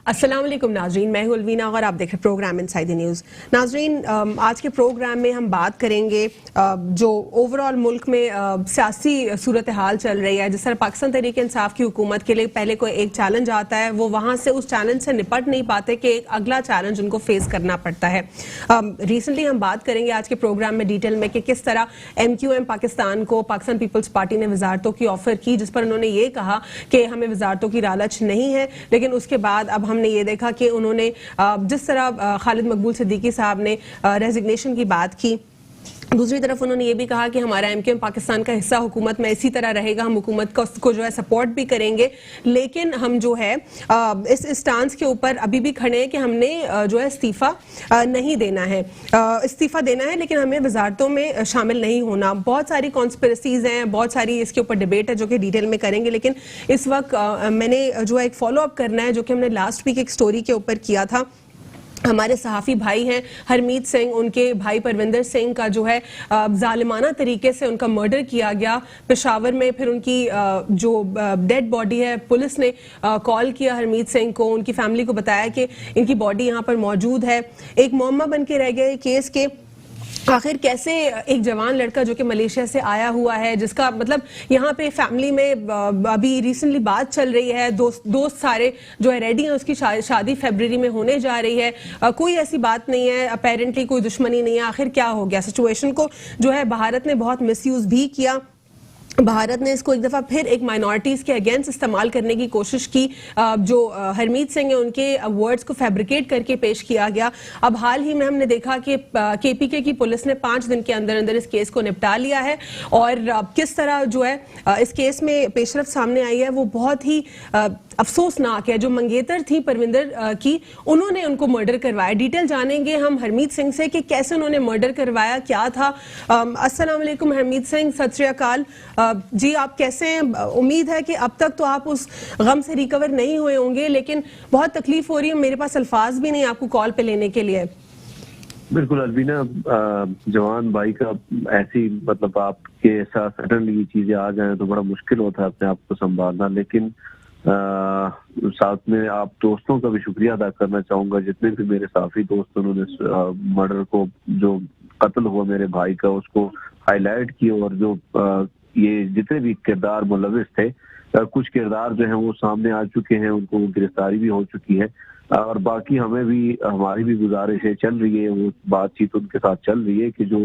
अस्सलाम वालेकुम नाजरीन, मैं हूं अलवीना और आप देख रहे हैं प्रोग्राम इनसाइड द न्यूज़। नाजरीन, आज के प्रोग्राम में हम बात करेंगे जो ओवरऑल मुल्क में सियासी सूरत हाल चल रही है। जिस तरह पाकिस्तान तहरीक इंसाफ की हुकूमत के लिए पहले कोई एक चैलेंज आता है, वो वहाँ से उस चैलेंज से निपट नहीं पाते कि एक अगला चैलेंज उनको फेस करना पड़ता है। रिसेंटली हम बात करेंगे आज के प्रोग्राम में डिटेल में कि किस तरह MQM पाकिस्तान को पाकिस्तान पीपल्स पार्टी ने वजारतों की ऑफर की, जिस पर उन्होंने ये कहा कि हमें वजारतों की लालच नहीं है, लेकिन उसके बाद अब हमने ये देखा कि उन्होंने जिस तरह खालिद मकबूल सिद्दीकी साहब ने रेजिग्नेशन की बात की, दूसरी तरफ उन्होंने ये भी कहा कि हमारा MQM पाकिस्तान का हिस्सा हुकूमत में इसी तरह रहेगा, हम हुकूमत को जो है सपोर्ट भी करेंगे, लेकिन हम जो है इस स्टांस के ऊपर अभी भी खड़े हैं कि हमने जो है इस्तीफा नहीं देना है, इस्तीफा देना है लेकिन हमें वजारतों में शामिल नहीं होना। बहुत सारी कॉन्स्पिरेसीज हैं, बहुत सारी इसके ऊपर डिबेट है जो कि डिटेल में करेंगे, लेकिन इस वक्त मैंने जो है एक फॉलो अप करना है जो कि हमने लास्ट वीक एक स्टोरी के ऊपर किया था। हमारे सहाफ़ी भाई हैं हरमीत सिंह, उनके भाई परविंदर सिंह का जो है जालिमाना तरीके से उनका मर्डर किया गया पेशावर में। फिर उनकी जो डेड बॉडी है, पुलिस ने कॉल किया हरमीत सिंह को, उनकी फैमिली को बताया कि इनकी बॉडी यहाँ पर मौजूद है। एक मुअम्मा बन के रह गए केस के आखिर कैसे एक जवान लड़का जो कि मलेशिया से आया हुआ है, जिसका मतलब यहाँ पे फैमिली में अभी रिसेंटली बात चल रही है, दोस्त सारे जो है रेडी हैं, उसकी शादी फरवरी में होने जा रही है, कोई ऐसी बात नहीं है, अपेरेंटली कोई दुश्मनी नहीं है। आखिर क्या हो गया? सिचुएशन को जो है भारत ने बहुत मिसयूज भी किया। भारत ने इसको एक दफ़ा फिर एक माइनॉरिटीज़ के अगेंस्ट इस्तेमाल करने की कोशिश की। जो हरमीत सिंह है उनके वर्ड्स को फैब्रिकेट करके पेश किया गया। अब हाल ही में हमने देखा कि KPK की पुलिस ने 5 दिन के अंदर अंदर इस केस को निपटा लिया है, और किस तरह जो है इस केस में पेशरफ सामने आई है वो बहुत ही अफसोसनाक है। जो मंगेतर थी परविंदर की, उन्होंने उनको मर्डर करवाया। डिटेल जानेंगे हम हरमीत सिंह से कि कैसे उन्होंने मर्डर करवाया, क्या था। अस्सलाम वालेकुम हरमीत सिंह, सत श्री अकाल जी, आप कैसे हैं? उम्मीद है कि अब तक तो आप उस गम से रिकवर नहीं हुए होंगे, लेकिन बहुत तकलीफ हो रही है, मेरे पास अल्फाज भी नहीं आपको कॉल पे लेने के लिए। बिल्कुल अलवीना, जवान भाई का ऐसी मतलब आपके साथ सडनली ये चीजें आ जाए तो बड़ा मुश्किल होता है अपने आप को संभालना, लेकिन साथ में आप दोस्तों का भी शुक्रिया अदा करना चाहूंगा, जितने भी मेरे साथी दोस्त उन्होंने मर्डर को, जो कत्ल हुआ मेरे भाई का, उसको हाईलाइट किया, और जो ये जितने भी किरदार मुलविस थे, कुछ किरदार जो हैं वो सामने आ चुके हैं, उनको गिरफ्तारी भी हो चुकी है, और बाकी हमें भी, हमारी भी गुजारिशें चल रही है, वो बातचीत उनके साथ चल रही है कि जो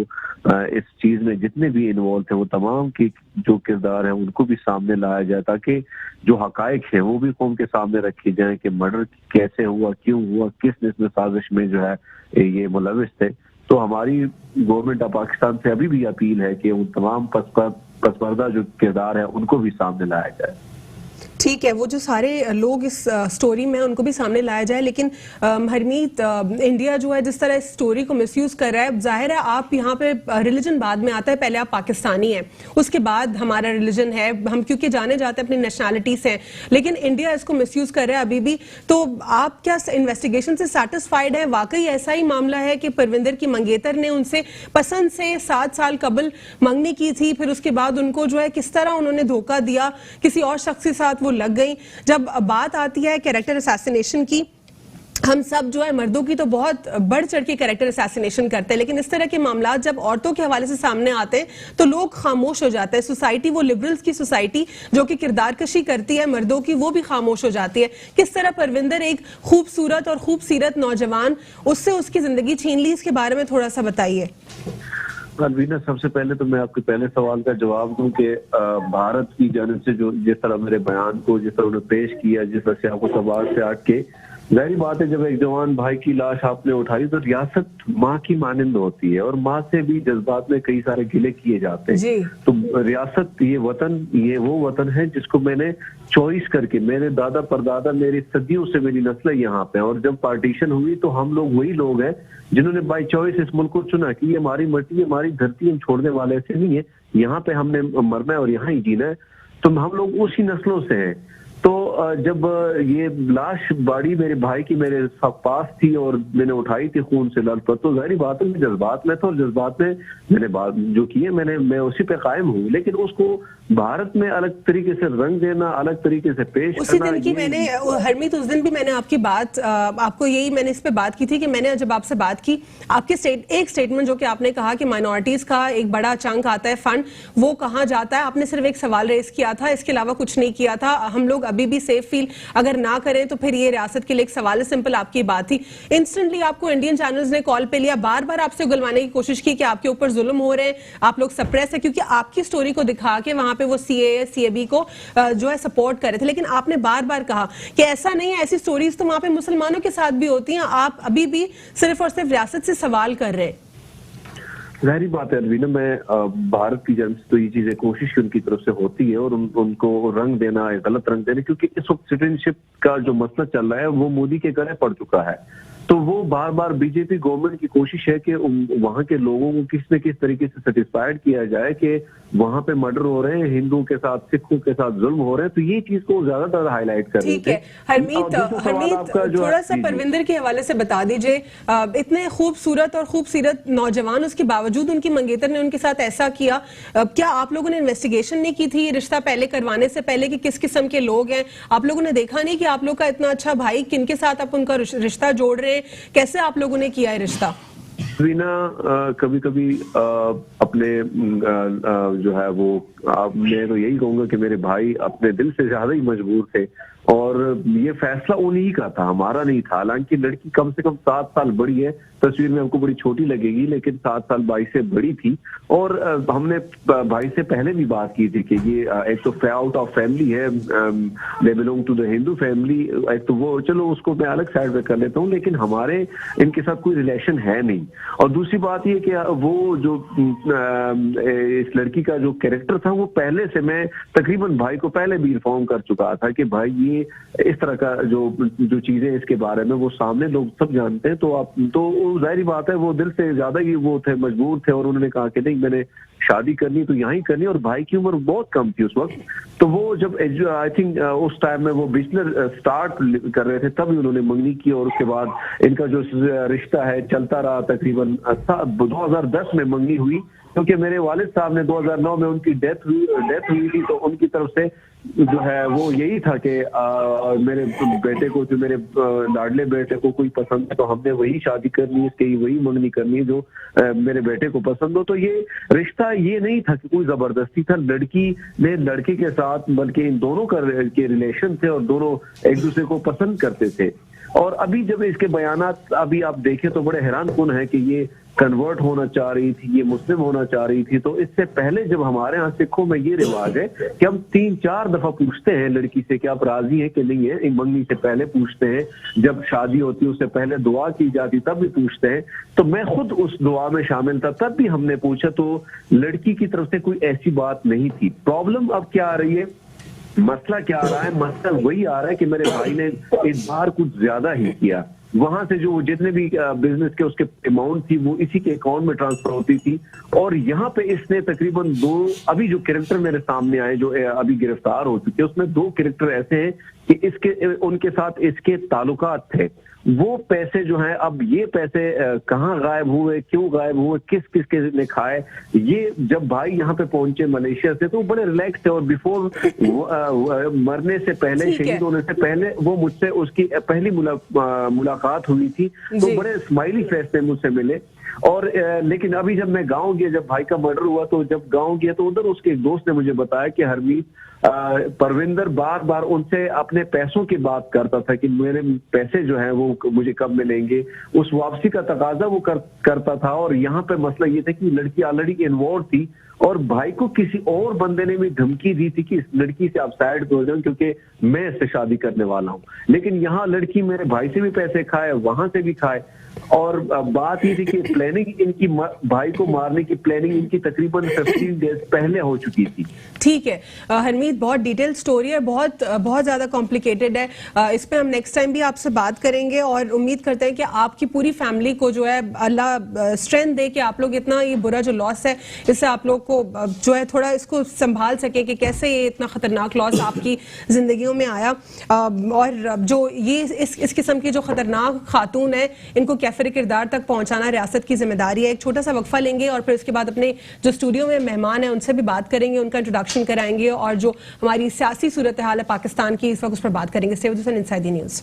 इस चीज में जितने भी इन्वॉल्व थे वो तमाम की जो किरदार है उनको भी सामने लाया जाए, ताकि जो हकायक है वो भी कौम के सामने रखे जाएं कि मर्डर कैसे हुआ, क्यों हुआ, किस इसमें साजिश में जो है ये मुलविस थे। तो हमारी गवर्नमेंट ऑफ पाकिस्तान से अभी भी अपील है कि उन तमाम पसपर्दा जो किरदार है उनको भी सामने लाया जाए। ठीक है, वो जो सारे लोग इस स्टोरी में उनको भी सामने लाया जाए, लेकिन हरमीत, इंडिया जो है जिस तरह इस स्टोरी को मिसयूज कर रहा है, जाहिर है आप यहाँ पे रिलीजन बाद में आता है, पहले आप पाकिस्तानी हैं, उसके बाद हमारा रिलीजन है, हम क्योंकि जाने जाते हैं अपनी नेशनैलिटी से, लेकिन इंडिया इसको मिसयूज कर रहा है अभी भी। तो आप क्या इन्वेस्टिगेशन से सेटिस्फाइड है? वाकई ऐसा ही मामला है कि परविंदर की मंगेतर ने उनसे पसंद से 7 साल कबल मंगनी की थी, फिर उसके बाद उनको जो है किस तरह उन्होंने धोखा दिया, किसी और शख्स के साथ वो लग गई। जब बात आती है कैरेक्टर असैसिनेशन की, हम सब जो है मर्दों की तो बहुत बढ़ चढ़ के कैरेक्टर असैसिनेशन करते हैं, लेकिन इस तरह के मामला जब औरतों के हवाले से सामने आते हैं तो लोग खामोश हो जाते हैं। सोसाइटी, वो लिबरल्स की सोसाइटी जो कि किरदार कशी करती है मर्दों की, वो भी खामोश हो जाती है। किस तरह परविंदर, एक खूबसूरत और खूबसीरत नौजवान, उससे उसकी जिंदगी छीन ली, इसके बारे में थोड़ा सा बताइए। अलवीना, सबसे पहले तो मैं आपके पहले सवाल का जवाब दूं कि भारत की जानिब से जो जिस तरह मेरे बयान को जिस तरह उन्होंने पेश किया, जिस तरह से आपको सवाल से हट के, जाहिर बात है जब एक जवान भाई की लाश आपने उठाई तो रियासत माँ की मानिंद होती है, और माँ से भी जज्बात में कई सारे गिले किए जाते हैं। तो रियासत, ये वतन, ये वो वतन है जिसको मैंने चॉइस करके, मेरे दादा परदादा, मेरी सदियों से मेरी नस्लें यहाँ पे, और जब पार्टीशन हुई तो हम लोग वही लोग हैं जिन्होंने बाई चॉइस इस मुल्क को चुना कि ये हमारी मट्टी, हमारी धरती, हम छोड़ने वाले से नहीं है, यहाँ पे हमने मरना है और यहाँ ही जीना है। तो हम लोग उसी नस्लों से हैं। तो जब ये लाश बाड़ी मेरे भाई की मेरे पास थी और मैंने उठाई थी खून से लथपथ, तो जाहिर बात है मैं जज्बात में था, और जज्बात में मैंने बात जो की है मैं उसी पे कायम हूँ, लेकिन उसको भारत में अलग तरीके से रंग देना, अलग तरीके से पेश उसी करना। दिन की मैंने हरमीत, उस दिन भी मैंने आपकी बात आपको यही मैंने इस पे बात की थी कि मैंने जब आपसे बात की, आपके एक स्टेटमेंट जो कि आपने कहा कि माइनॉरिटीज का एक बड़ा चंक आता है फंड, वो कहाँ जाता है, आपने सिर्फ एक सवाल रेस किया था, इसके अलावा कुछ नहीं किया था। हम लोग अभी भी सेफ फील अगर ना करें तो फिर ये रियासत के लिए एक सवाल है। सिंपल आपकी बात थी। इंस्टेंटली आपको इंडियन चैनल्स ने कॉल पे लिया, बार बार आपसे उगलवाने की कोशिश की कि आपके ऊपर जुल्म हो रहे हैं, आप लोग सप्रेस है, क्योंकि आपकी स्टोरी को दिखा के वहां पे वो सीएए सीएबी को जो है सपोर्ट कर रहे थे। लेकिन आपने बार बार कहा कि ऐसा नहीं है, ऐसी स्टोरीज तो वहां पे मुसलमानों के साथ भी होती हैं, आप अभी भी सिर्फ और सिर्फ रियासत से सवाल कर रहे हैं। जाहिर बात है अलवीना, मैं भारत की जन्म से तो ये चीजें कोशिश उनकी तरफ से होती है और उनको रंग देना, गलत रंग देना, क्योंकि इस वक्त सिटीजनशिप का जो मसला चल रहा है वो मोदी के गले पड़ चुका है। तो वो बार बार बीजेपी गवर्नमेंट की कोशिश है कि वहां के लोगों को किस न किस तरीके से सेटिस्फाइड किया जाए कि वहां पे मर्डर हो रहे हैं, हिंदुओं के साथ सिखों के साथ जुल्म हो रहे हैं, तो ये चीज को ज्यादातर हाईलाइट कर रहे थे। ठीक है हरमीत, थोड़ा सा परविंदर के हवाले से बता दीजिए, इतने खूबसूरत और खूबसूरत नौजवान, उसके बावजूद उनकी मंगेतर ने उनके साथ ऐसा किया, क्या आप लोगों ने इन्वेस्टिगेशन नहीं की थी रिश्ता पहले करवाने से पहले कि किस किस्म के लोग हैं? आप लोगों ने देखा नहीं कि आप लोग का इतना अच्छा भाई, किनके साथ आप उनका रिश्ता जोड़ रहे हैं, कैसे आप लोगों ने किया है रिश्ता? कभी कभी अपने जो है वो मैं तो यही कहूंगा कि मेरे भाई अपने दिल से ज्यादा ही मजबूर थे और ये फैसला उन्हीं का था, हमारा नहीं था। हालांकि लड़की कम से कम 7 साल बड़ी है, तस्वीर में हमको बड़ी छोटी लगेगी, लेकिन 7 साल भाई से बड़ी थी। और हमने भाई से पहले भी बात की थी कि ये एक तो आउट ऑफ फैमिली है, they belong to the Hindu family, एक तो वो चलो उसको मैं अलग साइड में कर लेता हूँ, लेकिन हमारे इनके साथ कोई रिलेशन है नहीं। और दूसरी बात ये कि वो जो इस लड़की का जो कैरेक्टर था वो पहले से मैं तकरीबन भाई को पहले भी इन्फॉर्म कर चुका था कि भाई ये इस तरह का जो चीजें इसके बारे में वो सामने लोग सब जानते हैं। तो जाहिर बात है वो दिल से ज्यादा ही वो थे, मजबूर थे और उन्होंने कहा कि नहीं मैंने शादी करनी तो यहाँ ही करनी। और भाई की उम्र बहुत कम थी उस वक्त, तो वो जब आई थिंक उस टाइम में वो बिजनेस स्टार्ट कर रहे थे तभी उन्होंने मंगनी की और उसके बाद इनका जो रिश्ता है चलता रहा। तकरीबन 2010 में मंगनी हुई, क्योंकि मेरे वालिद साहब ने 2009 में उनकी डेथ हुई थी, तो उनकी तरफ से जो है वो यही था कि मेरे बेटे को, जो मेरे लाडले बेटे को कोई पसंद है तो हमने वही शादी करनी है, इसकी वही मंगनी करनी है जो मेरे बेटे को पसंद हो। तो ये रिश्ता ये नहीं था कि कोई जबरदस्ती था, लड़की ने लड़के के साथ, बल्कि इन दोनों के रिलेशन थे और दोनों एक दूसरे को पसंद करते थे। और अभी जब इसके बयानात अभी आप देखें तो बड़े हैरान कुन है कि ये कन्वर्ट होना चाह रही थी, ये मुस्लिम होना चाह रही थी। तो इससे पहले जब हमारे यहाँ सिखों में ये रिवाज है कि हम 3-4 दफा पूछते हैं लड़की से कि आप राजी हैं कि नहीं है, एक मंगनी से पहले पूछते हैं, जब शादी होती है उससे पहले दुआ की जाती तब भी पूछते हैं। तो मैं खुद उस दुआ में शामिल था, तब भी हमने पूछा, तो लड़की की तरफ से कोई ऐसी बात नहीं थी। प्रॉब्लम अब क्या आ रही है, मसला क्या आ रहा है, मसला वही आ रहा है कि मेरे भाई ने इस बार कुछ ज्यादा ही किया। वहां से जो जितने भी बिजनेस के उसके अमाउंट थी वो इसी के अकाउंट में ट्रांसफर होती थी। और यहाँ पे इसने तकरीबन 2 अभी जो कैरेक्टर मेरे सामने आए जो अभी गिरफ्तार हो चुके, उसमें 2 कैरेक्टर ऐसे हैं कि उनके साथ इसके ताल्लुकात थे। वो पैसे जो हैं, अब ये पैसे कहाँ गायब हुए, क्यों गायब हुए, किस किस के ने खाए, ये जब भाई यहाँ पे पहुंचे मलेशिया से तो बड़े रिलैक्स थे। और बिफोर मरने से पहले, शहीद होने से पहले वो मुझसे उसकी पहली मुलाकात हुई थी, तो बड़े स्माइली फेस में मुझसे मिले। और लेकिन अभी जब मैं गांव गया, जब भाई का मर्डर हुआ, तो जब गांव गया तो उधर उसके एक दोस्त ने मुझे बताया कि हरमीत परविंदर बार बार उनसे अपने पैसों की बात करता था कि मेरे पैसे जो हैं वो मुझे कब मिलेंगे, उस वापसी का तकाजा वो करता था। और यहाँ पे मसला ये था कि लड़की ऑलरेडी इन्वॉल्व थी और भाई को किसी और बंदे ने भी धमकी दी थी कि इस लड़की से आप साइड हो जाओ क्योंकि मैं इससे शादी करने वाला हूँ। लेकिन यहाँ लड़की मेरे भाई से भी पैसे खाए, वहां से भी खाए। और बात ये थी कि प्लानिंग इनकी भाई को मारने की प्लानिंग इनकी तकरीबन 15 डेज पहले हो चुकी थी। ठीक है हरमीत, बहुत डिटेल स्टोरी है, बहुत ज्यादा कॉम्प्लिकेटेड है। इस पे हम नेक्स्ट टाइम भी आपसे बात करेंगे और उम्मीद करते हैं कि आपकी पूरी फैमिली को जो है अल्लाह स्ट्रेंथ दे कि आप लोग इतना ये बुरा जो लॉस है इससे आप लोग کو جو ہے تھوڑا اس کو سنبھال سکے کہ کیسے یہ اتنا خطرناک لاس آپ کی زندگیوں میں آیا, اور جو یہ اس قسم کی جو خطرناک خاتون ہے ان کو کیفر کردار تک پہنچانا ریاست کی ذمہ داری ہے. ایک چھوٹا سا وقفہ لیں گے اور پھر اس کے بعد اپنے جو اسٹوڈیو میں مہمان ہیں ان سے بھی بات کریں گے, ان کا انٹروڈکشن کرائیں گے, اور جو ہماری سیاسی صورتحال ہے پاکستان کی اس وقت اس پر بات کریں گے. Stay with us on Inside the News.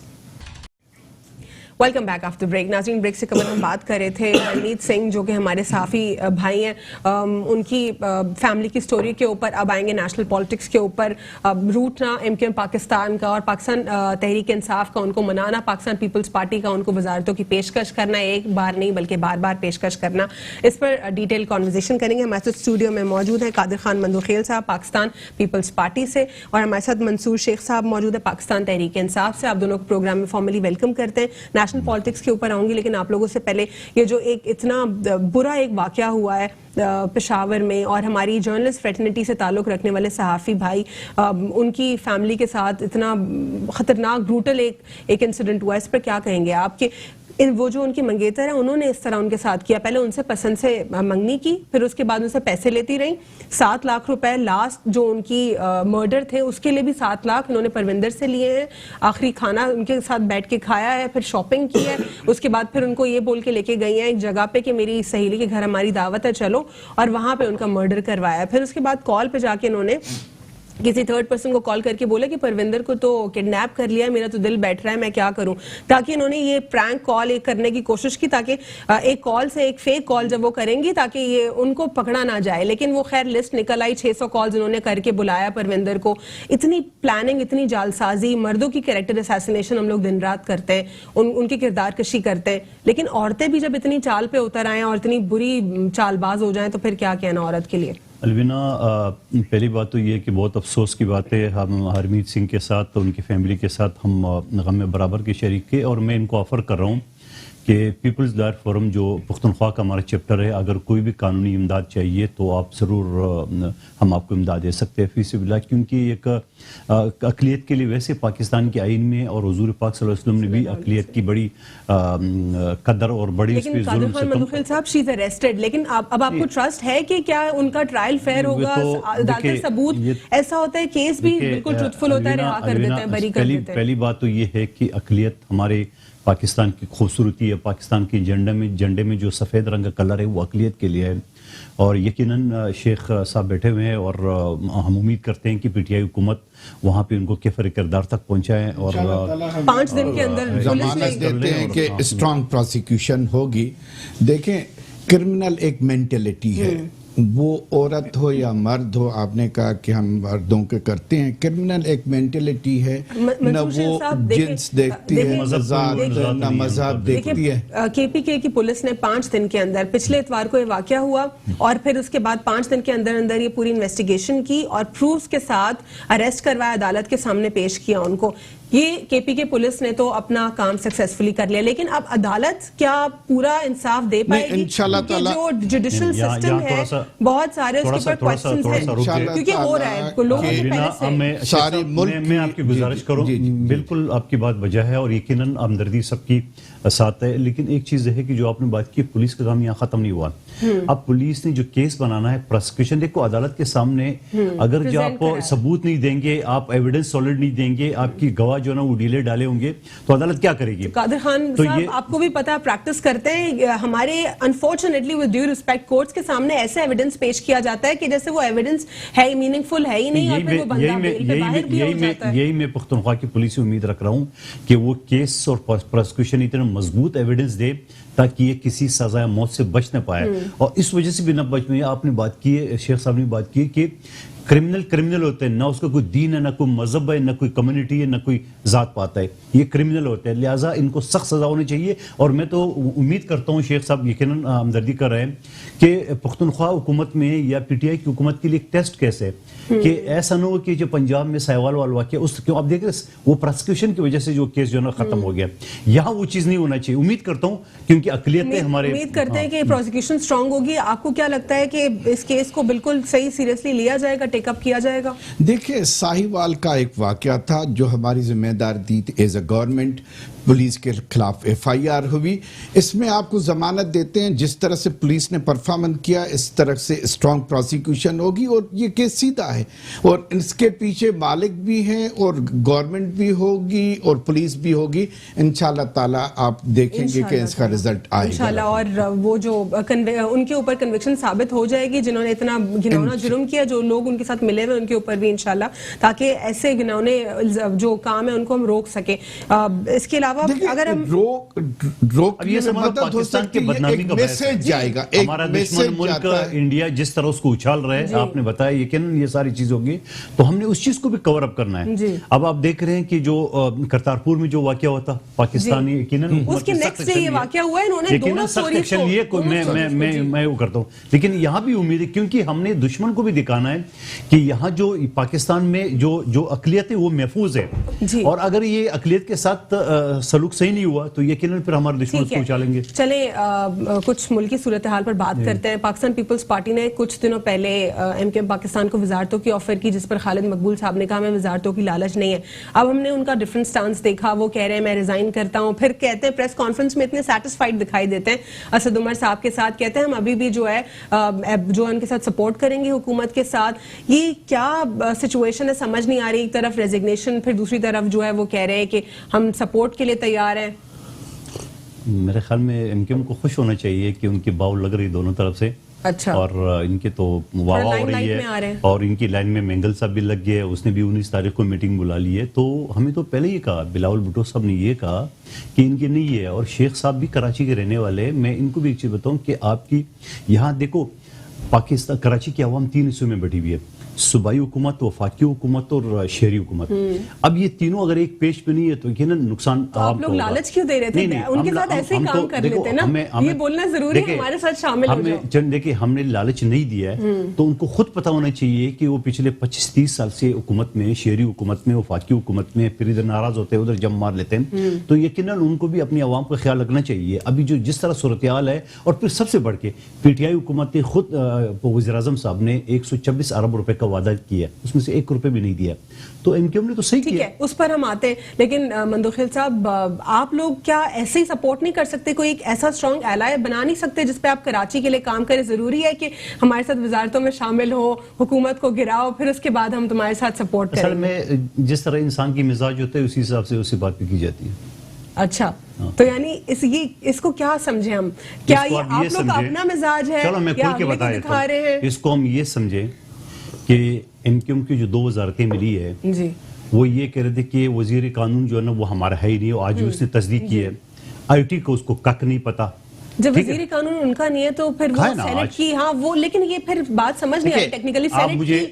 Welcome back after break. ناظرین, بریک سے قبل ہم بات کر رہے تھے رنمیت سنگھ جو کہ ہمارے صحافی بھائی ہیں, ان کی فیملی کی سٹوری کے اوپر. اب آئیں گے نیشنل پالیٹکس کے اوپر. روٹنا MKM پاکستان کا اور پاکستان تحریک انصاف کا ان کو منانا, پاکستان پیپلز پارٹی کا ان کو وزارتوں کی پیشکش کرنا, ایک بار نہیں بلکہ بار بار پیشکش کرنا, اس پر ڈیٹیل کانورزیشن کریں گے. ہمارے ساتھ اسٹوڈیو میں موجود ہیں قادر خان مندوخیل صاحب پاکستان پیپلز پارٹی سے, اور ہمارے ساتھ منصور شیخ صاحب موجود ہے پاکستان تحریک انصاف سے. آپ دونوں کو پروگرام میں فارملی ویلکم کرتے ہیں. نیشنل پالیٹکس کے اوپر آؤں گی, لیکن آپ لوگوں سے پہلے یہ جو ایک اتنا برا ایک واقعہ ہوا ہے پشاور میں, اور ہماری جرنلسٹ فریٹرنیٹی سے تعلق رکھنے والے صحافی بھائی, ان کی فیملی کے ساتھ اتنا خطرناک بروٹل ایک انسیڈنٹ ہوا, اس پر کیا کہیں گے آپ؟ کہ وہ جو ان کی منگیتر ہے انہوں نے اس طرح ان کے ساتھ کیا, پہلے ان سے پسند سے منگنی کی, پھر اس کے بعد ان سے پیسے لیتی رہیں, 7 لاکھ روپے لاسٹ جو ان کی مرڈر تھے اس کے لیے بھی 7 لاکھ انہوں نے پروندر سے لیے ہیں, آخری کھانا ان کے ساتھ بیٹھ کے کھایا ہے, پھر شاپنگ کی ہے, اس کے بعد پھر ان کو یہ بول کے لے کے گئی ہیں ایک جگہ پہ کہ میری سہیلی کے گھر ہماری دعوت ہے چلو, اور وہاں پہ ان کا مرڈر کروایا. پھر اس کے بعد کال پہ جا کے انہوں نے کسی تھرڈ پرسن کو کال کر کے بولا کہ پروندر کو تو کڈنیپ کر لیا, میرا تو دل بیٹھ رہا ہے, میں کیا کروں, تاکہ انہوں نے یہ پرینک کال ایک کرنے کی کوشش کی, تاکہ ایک کال سے ایک فیک کال جب وہ کریں گی تاکہ یہ ان کو پکڑا نہ جائے. لیکن وہ خیر لسٹ نکل آئی, 600 کالز انہوں نے کر کے بلایا پروندر کو. اتنی پلاننگ, اتنی جالسازی, مردوں کی کریکٹر اسیسینیشن ہم لوگ دن رات کرتے ہیں, ان کی کردار کشی کرتے ہیں, لیکن عورتیں بھی جب اتنی چال پہ اتر آئیں اور اتنی بری چال باز ہو جائیں تو پھر کیا کہنا عورت کے لیے؟ الوینا, پہلی بات تو یہ کہ بہت افسوس کی بات ہے, ہم ہرمیت سنگھ کے ساتھ ان کی فیملی کے ساتھ ہم غم میں برابر کے شریک تھے, اور میں ان کو آفر کر رہا ہوں کہ پیپلز دائر فورم جو پختونخوا کا ہمارا چیپٹر ہے, اگر کوئی بھی قانونی امداد چاہیے تو آپ ضرور ہم آپ کو امداد دے سکتے ہیں فی سبیل اللہ, کیونکہ ایک اقلیت کے لیے ویسے پاکستان کے آئین میں اور حضور پاک صلی اللہ علیہ وسلم نے بھی اقلیت کی بڑی قدر اور بڑی اس پہ ظلم سے مندوخیل صاحب شی از اریسٹڈ, لیکن اب آپ کو ٹرسٹ ہے کہ کیا ان کا ٹرائل فیئر ہوگا؟ عدالت ثبوت ایسا ہوتا ہے, کیس بھی بالکل ٹروتفل ہوتا ہے, رہا کر دیتے ہیں, بری کر دیتے ہیں. پہلی بات تو یہ ہے کہ اقلیت ہمارے پاکستان کی خوبصورتی ہے, پاکستان کے جھنڈے میں جو سفید رنگ کا کلر ہے وہ اقلیت کے لیے ہے, اور یقیناً شیخ صاحب بیٹھے ہوئے ہیں, اور ہم امید کرتے ہیں کہ پی ٹی آئی حکومت وہاں پہ ان کو کیفر کردار تک پہنچائے, اور 5 دن کے اندر ضمانت دیتے ہیں کہ اسٹرانگ پروسیکیوشن ہوگی. دیکھیں, کرمنل ایک مینٹلٹی ہے, وہ عورت ہو یا مرد ہو, آپ نے کہا کہ ہم مردوں کے کرتے ہیں, کرمنل ایک مینٹلٹی ہے, نہ وہ جنس دیکھتی ہے, نہ مذہب دیکھتی ہے. KPK کی پولیس نے 5 دن کے اندر, پچھلے اتوار کو یہ واقعہ ہوا, اور پھر اس کے بعد 5 دن کے اندر یہ پوری انویسٹیگیشن کی اور پروفز کے ساتھ اریسٹ کروایا, عدالت کے سامنے پیش کیا ان کو. یہ KPK پولیس نے تو اپنا کام سکسیسفلی کر لیا, لیکن اب عدالت کیا پورا انصاف دے پائے گی؟ جو جوڈیشل سسٹم ہے بہت سارے اس کے اوپر کوسچنز ہیں, کیونکہ ہو رہا ہے لوگوں نے پہلے سے. میں آپ کی گزارش کروں, بالکل آپ کی بات وجہ ہے اور یقیناً ہمدردی سب کی ساتھ ہے, لیکن ایک چیز ہے کہ جو آپ نے بات کی, پولیس کا کام یہاں ختم نہیں ہوا. اب پولیس نے جو کیس بنانا ہے, پروسیکیوشن, دیکھو عدالت کے سامنے اگر جو آپ ثبوت نہیں دیں گے, آپ ایویڈنس سالڈ نہیں دیں گے, آپ کی گواہ جو نا وہ ڈیلے ڈالے ہوں گے, تو عدالت کیا کرے گی؟ قادر خان صاحب, آپ کو بھی پتا پریکٹس کرتے ہیں, ہمارے unfortunately with due respect courts کے سامنے ایسا ایویڈنس پیش کیا جاتا ہے کہ جیسے وہ ایویڈنس ہے میننگ فل ہے ہی نہیں, اور پھر وہ بندہ بیل پہ باہر بھی ہو جاتا ہے. یہی میں پختونخوا کی پولیس سے امید رکھ رہا ہوں کہ وہ کیس اور پروسیکیوشن اتنا مضبوط ایویڈنس دے تاکہ یہ کسی سزائے موت سے بچ نہ پائے, اور اس وجہ سے بھی نہ بچ میں. آپ نے بات کی ہے, شیخ صاحب نے بات کی ہے کہ کرمنل ہوتے ہیں, نہ اس کا کوئی دین ہے, نہ کوئی مذہب ہے, نہ کوئی کمیونٹی ہے, نہ کوئی ذات پات ہے, یہ کرمنل ہوتے ہیں, لہٰذا ان کو سخت سزا ہونی چاہیے. اور میں تو امید کرتا ہوں, شیخ صاحب یقیناً ہمدردی کر رہے ہیں, کہ پختونخوا حکومت میں یا پی ٹی آئی کی حکومت کے لیے ایک ٹیسٹ کیس ہے کہ ایسا نہ ہو کہ جو پنجاب میں سہوال والا واقعہ, اس کیوں آپ دیکھ رہے وہ پروسیکیوشن کی وجہ سے جو کیس جو ہے نا ختم ہو گیا, یہاں وہ چیز نہیں ہونا چاہیے. امید کرتا ہوں کیونکہ اقلیتیں ہمارے, امید کرتے ہیں کہ پروسیکیوشن اسٹرانگ ہوگی. آپ کو کیا لگتا ہے کہ اس کیس کو بالکل صحیح سیریسلی لیا جائے گا, ٹیک اپ کیا جائے گا؟ دیکھیں, ساہیوال کا ایک واقعہ تھا جو ہماری ذمہ دار تھی ایز اے گورنمنٹ. पुलिस के खिलाफ FIR हुई। इसमें आपको जमानत देते हैं, जिस तरह से पुलिस ने परफॉर्मेंस किया इस तरह से स्ट्रॉन्ग प्रोसिक्यूशन होगी और ये केस सीधा है। और इसके पीछे मालिक भी हैं और गवर्नमेंट भी होगी और पुलिस भी होगी। इंशाल्लाह ताला आप देखेंगे कि इसका रिजल्ट आएगा इंशाल्लाह। और वो जो उनके ऊपर कन्विक्शन साबित हो जाएगी जिन्होंने इतना घिनौना जुर्म किया, जो लोग उनके साथ मिले हुए उनके ऊपर भी इंशाल्लाह, ताकि ऐसे घिनौने जो काम है उनको हम रोक सके। इसके अलावा अगर हम अब ये सब पाकिस्तान के बदनामी का मैसेज जाएगा, एक हमारा दुश्मन मुल्क इंडिया जिस तरह उसको उछाल रहा है, आपने बताया यकीनन ये सारी चीज होगी, तो हमने उस चीज को भी कवर अप करना है। अब आप देख रहे हैं कि जो करतारपुर में जो वाकया हुआ था, पाकिस्तानी यकीनन उसके नेक्स्ट डे ये वाकया हुआ है, इन्होंने दोनों स्टोरीज को मैं वो करता हूँ, लेकिन यहाँ भी उम्मीद है क्योंकि हमने दुश्मन को भी दिखाना है कि यहाँ जो पाकिस्तान में जो अकलियत है वो महफूज है, और अगर ये अकलियत के साथ सलूक सही नहीं हुआ तो यकीनन फिर हमारे दुश्मन उसको उछालेंगे। चले कुछ मुल्की सूरत हाल पर बात करते हैं। पाकिस्तान पीपल्स पार्टी ने कुछ दिनों पहले MKM पाकिस्तान को वजारतों की ऑफर की, जिस पर खालिद मकबूल साहब ने कहा हमें वजारतों की लालच नहीं है। अब हमने उनका डिफरेंट स्टांस देखा, वो कह रहे हैं मैं रिजाइन करता हूं, फिर कहते हैं प्रेस कॉन्फ्रेंस में इतने सेटिस्फाइड दिखाई देते हैं असद उमर साहब के साथ, कहते हैं हम अभी भी जो है जो उनके साथ सपोर्ट करेंगे हुकूमत के साथ। ये क्या सिचुएशन है, समझ नहीं आ रही। एक तरफ रेजिग्नेशन, फिर दूसरी तरफ जो है वो कह रहे हैं कि हम सपोर्ट के लिए तैयार हैं। मेरे ख्याल में MKM को खुश होना चाहिए कि उनकी बाउल लग रही दोनों तरफ से। अच्छा। और इनके तो वाह हो रही है, और इनकी लाइन में मेंगल साहब भी लग गए, उसने भी 19 तारीख को मीटिंग बुला ली है। तो हमें तो पहले ही कहा, बिलावल भुट्टो साहब ने ये कहा कि इनकी नहीं है, और शेख साहब भी कराची के रहने वाले हैं। मैं इनको भी एक चीज बताऊं कि आपकी यहाँ देखो, पाकिस्तान कराची की आवाम 3 हिस्सों में बटी हुई है, सूबाई हुकूमत, वफाकी हुकूमत और शहरी हुकूमत। अब ये तीनों अगर एक पेज पे नहीं है तो यकीनन नुकसान आप लोग लालच क्यों दे रहे थे? उनके साथ ऐसे ही काम कर लेते ना, ये बोलना जरूरी है, हमारे साथ शामिल हो जाओ। देखिए हमने लालच नहीं दिया है, तो उनको खुद पता होना चाहिए कि वो पिछले 25-30 साल से हुकूमत में, शहरी हुकूमत में, वफाकी हुकूमत में, फिर इधर नाराज होते हैं, उधर जम मार लेते हैं। तो यकीनन उनको भी अपनी आवाम का ख्याल रखना चाहिए। अभी जो जिस तरह सूरत हाल है, और फिर सबसे बढ़ के PTI हुकूमत ने खुद वज़ीर आज़म साहब ने 124 अरब रुपए का वादा किया, उसमें से 1 रुपए भी नहीं दिया। तो MKM ने तो सही किया। ठीक है, उस पर हम आते हैं, लेकिन मंदोखिल साहब, आप लोग क्या ऐसे ही सपोर्ट नहीं कर सकते? कोई एक ऐसा स्ट्रॉन्ग एलाय बना नहीं सकते जिस पे आप कराची के लिए काम करें? जरूरी है कि हमारे साथ वजारतों में शामिल हो, हुकूमत को गिराओ, फिर उसके बाद हम तुम्हारे साथ सपोर्ट करें? असल में जिस तरह इंसान की मिजाज होता है उसी हिसाब से उसी बात पे की जाती है। अच्छा, तो यानी इसको क्या समझे हम? क्या ये आप लोग का अपना मिजाज है? चलो मैं खुल के बता देता हूं। इसको हम ये समझे कि MKM की जो 2 वजारतें मिली है जी, वो ये कह रहे थे कि वजीर कानून जो है ना वो हमारा है ही नहीं, आज भी उसने तस्दीक की है। IT को उसको कक नहीं पता। जब वजीर कानून उनका नहीं है तो फिर वो सेनेट की, हाँ वो, लेकिन ये फिर बात समझ नहीं आ रही टेक्निकली।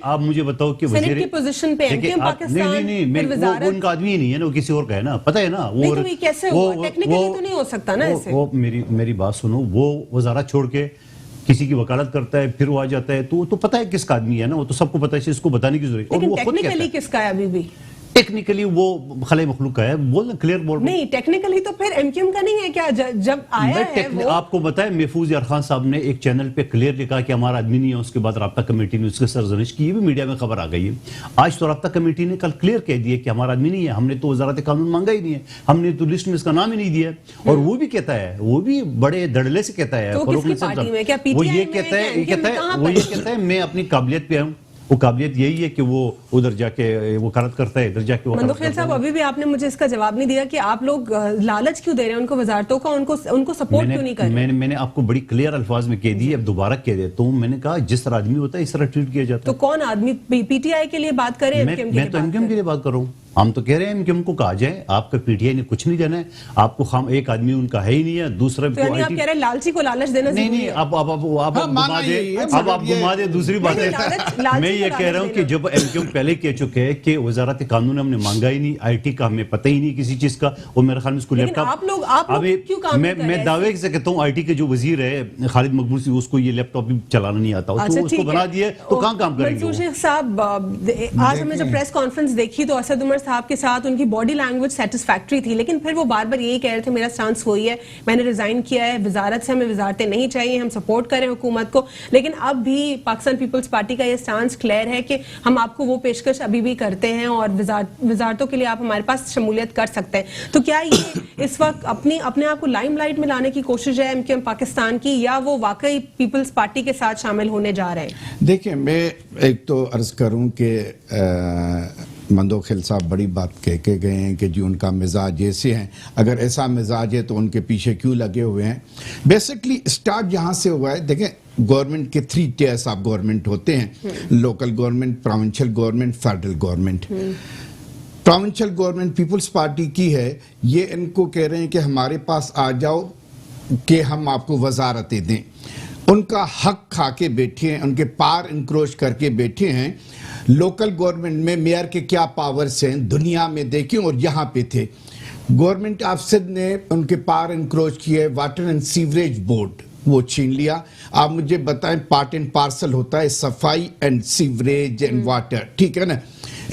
आप मुझे बताओ कि सेनेट की पोजीशन पे MKM पाकिस्तान, नहीं वो उनका आदमी ही नहीं है ना, वो किसी और का है ना, पता है ना। वो तो कैसे हुआ? टेक्निकली तो नहीं हो सकता ना ऐसे। वो मेरी बात सुनो, वो वजारत छोड़ के किसी की वकालत करता है, फिर वो आ जाता है, तो पता है किसका आदमी है ना, वो तो सबको पता है, इसको बताने की जरूरत है। लेकिन टेक्निकली किसका है? अभी भी टेक्निकली वो खले मखलूक का है, बोल क्लियर बोल। नहीं, टेक्निकली तो फिर MKM का नहीं है क्या? जब आया है वो, आपको बताया महफूज यार खान साहब ने एक चैनल पे क्लियर लिखा कि हमारा आदमी नहीं है, उसके बाद राब्ता कमेटी ने उसके सरजनिश की, ये भी मीडिया में खबर आ गई है। आज तो राब्ता कमेटी ने कल क्लियर कह दिया कि हमारा आदमी नहीं है, हमने तो वजारत कानून मांगा ही नहीं है, हमने तो लिस्ट में इसका नाम ही नहीं दिया। और वो भी कहता है, वो भी बड़े दड़ले से कहता है, वो ये कहता है मैं अपनी काबिलियत पे हूँ। वो काबिलियत यही है कि वो उधर जाके वकालत करता है, इधर जाके मंदोखिल साहब, अभी भी आपने मुझे इसका जवाब नहीं दिया कि आप लोग लालच क्यों दे रहे हैं उनको वजारतों का, उनको सपोर्ट क्यों नहीं कर रहे? मैंने आपको बड़ी क्लियर अल्फाज में कह दी, अब दोबारा कह देता हूं। मैंने कहा जिस तरह आदमी होता है इस तरह ट्रीट किया जाता है। तो कौन आदमी PTI के लिए बात करे? मैं तो MKM के लिए बात कर रहा हूँ। हम तो कह रहे हैं MKM को कहा जाए, आपका PTI ने कुछ नहीं देना है आपको, हम एक आदमी उनका है ही नहीं है, दूसरा तो आप कह रहे हैं लालची को लालच देना नहीं, अब आप घुमा दे। दूसरी बात है, मैं ये कह रहा हूँ कि जब MKM पहले कह चुके हैं कि वजारत कानून हमने मांगा ही नहीं, IT का हमें पता ही नहीं किसी चीज का, और मेरे ख्याल में इसको लैपटॉप, मैं दावे से कहता हूँ IT के जो वजीर है खालिद मकबूल से, उसको ये लैपटॉप भी चलाना नहीं आता, तो उसको बना दिए तो कहाँ काम करेंगे? मंसूर शेख साहब, आज हमने जब प्रेस कॉन्फ्रेंस देखी तो असद उमर صاحب کے ساتھ ان کی باڈی لینگویج سیٹسفیکٹری تھی, لیکن پھر وہ بار بار یہی کہہ رہے تھے میرا سٹانس وہی ہے, میں نے ریزائن کیا ہے, وزارت سے ہمیں وزارتیں نہیں چاہیے, ہم سپورٹ کریں حکومت کو. لیکن اب بھی پاکستان پیپلز پارٹی کا یہ سٹانس کلیئر ہے کہ ہم آپ کو وہ پیشکش ابھی بھی کرتے ہیں اور وزارتوں کے لیے آپ ہمارے پاس شمولیت کر سکتے ہیں. تو کیا یہ اس وقت اپنے آپ کو لائم لائٹ میں لانے کی کوشش ہے MQM پاکستان کی, یا وہ واقعی پیپلز پارٹی کے ساتھ شامل ہونے جا رہے ہیں؟ دیکھیں, میں ایک تو عرض کروں کہ مندوخیل صاحب بڑی بات کہہ کے گئے ہیں کہ جی ان کا مزاج ایسے ہیں. اگر ایسا مزاج ہے تو ان کے پیچھے کیوں لگے ہوئے ہیں؟ بیسکلی اسٹارٹ جہاں سے ہوا ہے, دیکھیں گورنمنٹ کے 3 ٹیئرس آف گورنمنٹ ہوتے ہیں, local government, provincial government, federal government. Provincial government Peoples Party کی ہے, یہ ان کو کہہ رہے ہیں کہ ہمارے پاس آ جاؤ کہ ہم آپ کو وزارتیں دیں. ان کا حق کھا کے بیٹھے ہیں, ان کے پار انکروچ کر کے بیٹھے ہیں. لوکل گورنمنٹ میں میئر کے کیا پاورز ہیں دنیا میں دیکھیں, اور یہاں پہ تھے. گورنمنٹ آف سندھ نے ان کے پار انکروچ کیے, واٹر اینڈ سیوریج بورڈ وہ چھین لیا. آپ مجھے بتائیں, پارٹ اینڈ پارسل ہوتا ہے صفائی اینڈ سیوریج اینڈ واٹر, ٹھیک ہے نا.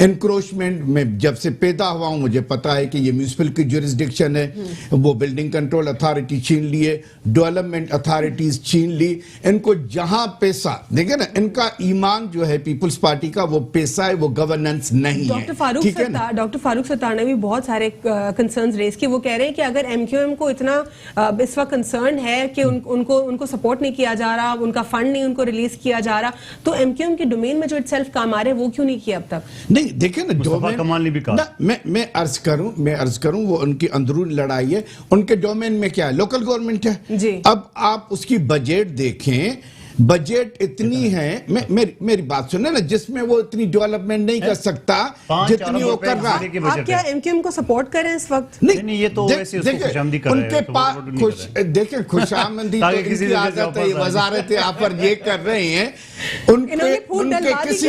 انکروچمنٹ میں جب سے پیدا ہوا ہوں مجھے پتا ہے کہ یہ میونسپل کی جورسڈکشن ہے. وہ بلڈنگ کنٹرول اتھارٹی چھین لیے, ڈیولپمنٹ اتھارٹیز چھین لی. ان کو جہاں پیسہ, دیکھیں نا, ان کا ایمان جو ہے پیپلز پارٹی کا وہ پیسہ ہے, وہ گورننس نہیں ہے. ڈاکٹر فاروق ستار نے بھی بہت سارے کنسرنز ریز کیے. وہ کہہ رہے ہیں کہ اگر MQM کو اتنا اس وقت کنسرن ہے کہ ان کو سپورٹ نہیں کیا جا رہا, ان کا فنڈ نہیں ان کو ریلیز کیا جا رہا, تو MQM کے ڈومین میں جو اٹ سیلف کام آ رہے ہیں وہ کیوں نہیں کیا اب تک؟ نہیں دیکھیں نا, میں عرض کروں وہ ان کی اندرون لڑائی ہے. ان کے ڈومین میں کیا ہے, لوکل گورنمنٹ ہے. اب آپ اس کی بجٹ دیکھیں, بجٹ اتنی ہے, میری بات سنیں نا, جس میں وہ اتنی ڈیولپمنٹ نہیں کر سکتا جتنی وہ کر رہا. آپ کیا MQM کو سپورٹ کریں اس وقت؟ نہیں, یہ تو ویسے اس کو خوشامدی کر رہے ہیں. دیکھیں خوشامدی تو ان کی عادت ہے, وزارتیں آپ پر یہ کر رہے ہیں. ان کے کسی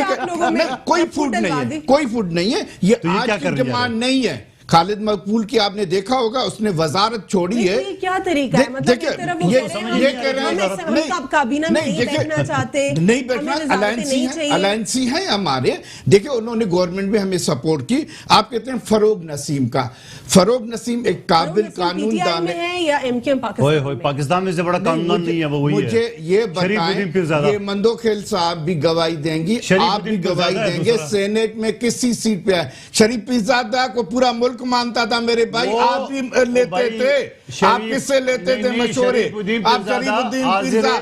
کوئی فوڈ نہیں ہے. یہ آج کی ڈیمانڈ نہیں ہے. خالد مقبول کی آپ نے دیکھا ہوگا, اس نے وزارت چھوڑی ہے. کیا طریقہ ہے, مطلب ایک طرف وہ یہ کہہ رہے ہیں ہم کابینہ میں نہیں بیٹھنا چاہتے, نہیں بیٹھنا, الائنسی ہے ہمارے. دیکھیں انہوں نے گورنمنٹ میں ہمیں سپورٹ کی. آپ کہتے ہیں فروغ نسیم کا, فروغ نسیم ایک قابل قانون دان ہے یا MQM پاکستان میں سے بڑا قانون نہیں ہے. مجھے یہ بتائیں, یہ مندوخیل صاحب بھی گواہی دیں گی, آپ بھی گواہی دیں گے, سینیٹ میں کسی سیٹ پہ ہے. شریف پیرزادہ کو پورا ملک مانتا تھا میرے بھائی, آپ بھی لیتے تھے. آپ کس سے لیتے تھے مشورے؟ آپ شریف الدین پیرزادہ,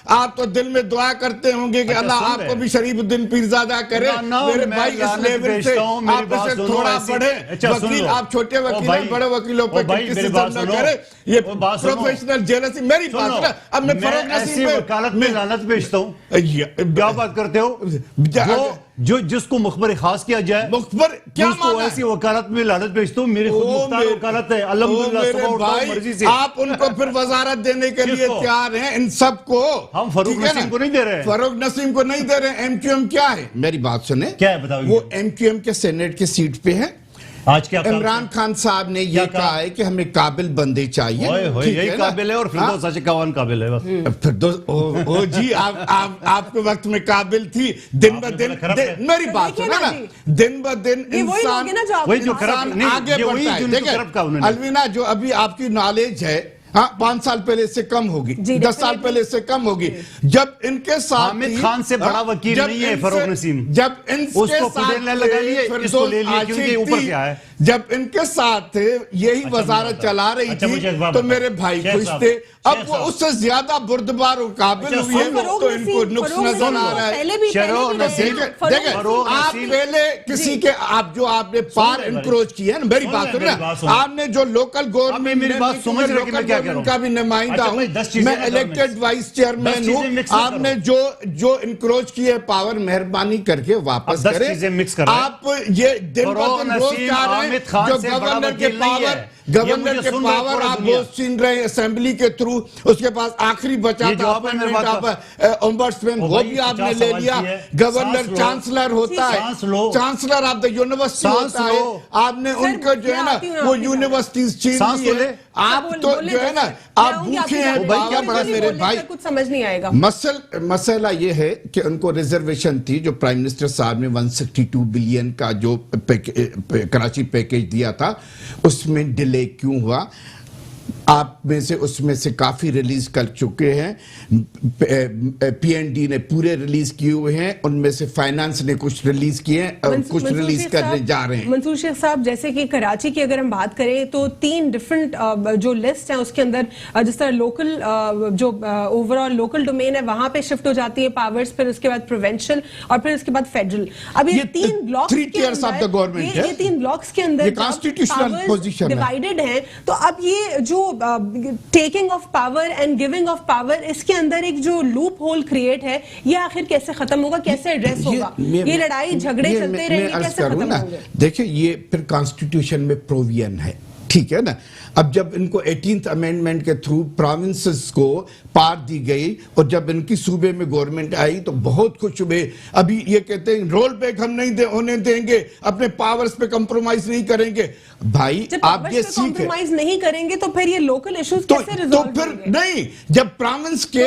آپ تو دل میں دعا کرتے ہوں گے کہ اللہ آپ کو بھی شریف الدین پیرزادہ کرے. میرے بھائی اس لیول سے آپ سے تھوڑا بڑھے وکیل, آپ چھوٹے وکیل ہیں, بڑے وکیلوں پہ کرٹیسزم نہ کرے. یہ پروفیشنل جیلسی. میری بات ہے, اب میں فروغ نسیم پہ وکالت میں لعنت بھیجتا ہوں. کیا بات کرتے ہو؟ جو جس کو مخبر خاص کیا جائے, مخبر کیا مانا ہے؟ ایسی وکالت میں لعنت بھیجتا ہوں. میری خود مختار وکالت ہے, الحمدللہ. آپ ان کو پھر وزارت دینے کے لیے تیار ہیں, ان سب کو. ہم فروغ نسیم کو نہیں دے رہے ہیں. فروغ نسیم کو نہیں دے رہے ہیں. MQM کیا ہے, میری بات سنیں, کیا ہے بتاؤ. وہ MQM کے سینیٹ کے سیٹ پہ ہے. آج کیا عمران خان صاحب نے یہ کہا ہے کہ ہمیں قابل بندے چاہیے. یہی قابل ہے, اور فردوس اشکوان قابل ہے. فردوس جی, آپ کے وقت میں قابل تھی. دن بہ دن, میری بات سنا نا, دن بہ دن انسان آگے بڑھتا ہے. دیکھیں الوینا, جو ابھی آپ کی نالج ہے, 5 سال پہلے اس سے کم ہوگی, 10 سال پہلے اس سے کم ہوگی. جب ان کے ساتھ حامد خان سے بڑا وکیل نہیں ہے فروغ نسیم. جب ان کے ساتھ جب ان کے ساتھ یہی وزارت چلا رہی تھی تو میرے بھائی خوش تھے. اب وہ اس سے زیادہ بردبار و قابل ہوئی ہے تو ان کو نقص نظر آ رہا ہے. دیکھیں آپ پہلے کسی کے, آپ نے پار انکروچ کیا ہے نا, میری بات سن رہے ہیں, آپ نے جو لوکل گورنمنٹ کا بھی نمائندہ ہوں, میں الیکٹڈ وائس چیئرمین ہوں. آپ نے جو انکروچ کیے پاور, مہربانی کر کے واپس کریں. آپ یہ دن بہ دن روز چاہ رہے ہیں جو گورنر کے پاور آپ روز چھین رہے ہیں اسمبلی کے تھرو. اس کے پاس آخری بچا تھا اومبڈسمین, وہ بھی آپ نے لے لیا. گورنر چانسلر ہوتا ہے, چانسلر آف دا یونیورسٹی ہوتا ہے. آپ نے ان کو جو ہے نا وہ یونیورسٹیز چھین لی ہے. آپ تو جو ہے نا آپ بھوکے ہیں بڑا میرے بھائی کچھ سمجھ نہیں آئے گا. مسئلہ یہ ہے کہ ان کو ریزرویشن تھی جو پرائم منسٹر صاحب نے 162 بلین کا جو کراچی پیکیج دیا تھا اس میں ڈیلے کیوں ہوا. آپ میں سے اس میں سے کافی ریلیز کر چکے ہیں, پی این ڈی نے پورے ریلیز کیے ہوئے ہیں, ان میں سے فائنانس نے کچھ ریلیز کیے ہیں اور کچھ ریلیز کرنے جا رہے ہیں. منصور شیخ صاحب, جیسے کہ کراچی کی اگر ہم بات کریں تو 3 ڈیفرنٹ جو لسٹ ہیں اس کے اندر جس طرح لوکل جو اوور آل لوکل ڈومین ہے وہاں پہ شفٹ ہو جاتی ہے پاورز, پھر اس کے بعد پروونشل اور پھر اس کے بعد فیڈرل. اب یہ 3 بلاکس کے اندر ڈیوائیڈڈ ہیں, تو اب یہ جو taking off power and giving off power اس کے اندر ایک جو لوپ ہول کریٹ ہے, یہ آخر کیسے ختم ہوگا, کیسے ایڈریس ہوگا, یہ لڑائی جھگڑے چلتے رہیں گے, کیسے ختم ہوں گے؟ دیکھیں یہ پھر کانسٹیٹیوشن میں پروویژن ہے, ٹھیک ہے نا. اب جب ان کو 18th امینڈمنٹ کے تھرو پروونسز کو پار دی گئی اور جب ان کی صوبے میں گورنمنٹ آئی تو بہت خوش ہوئے. ابھی یہ کہتے ہیں رول بیک ہم نہیں ہونے دیں گے, اپنے پاورز پہ کمپرومائز نہیں کریں گے. بھائی آپ یہ سیکھیں, کمپرومائز نہیں کریں گے تو پھر یہ لوکل ایشوز کیسے ریزالو ہوں گے؟ تو پھر نہیں, جب پروونس کے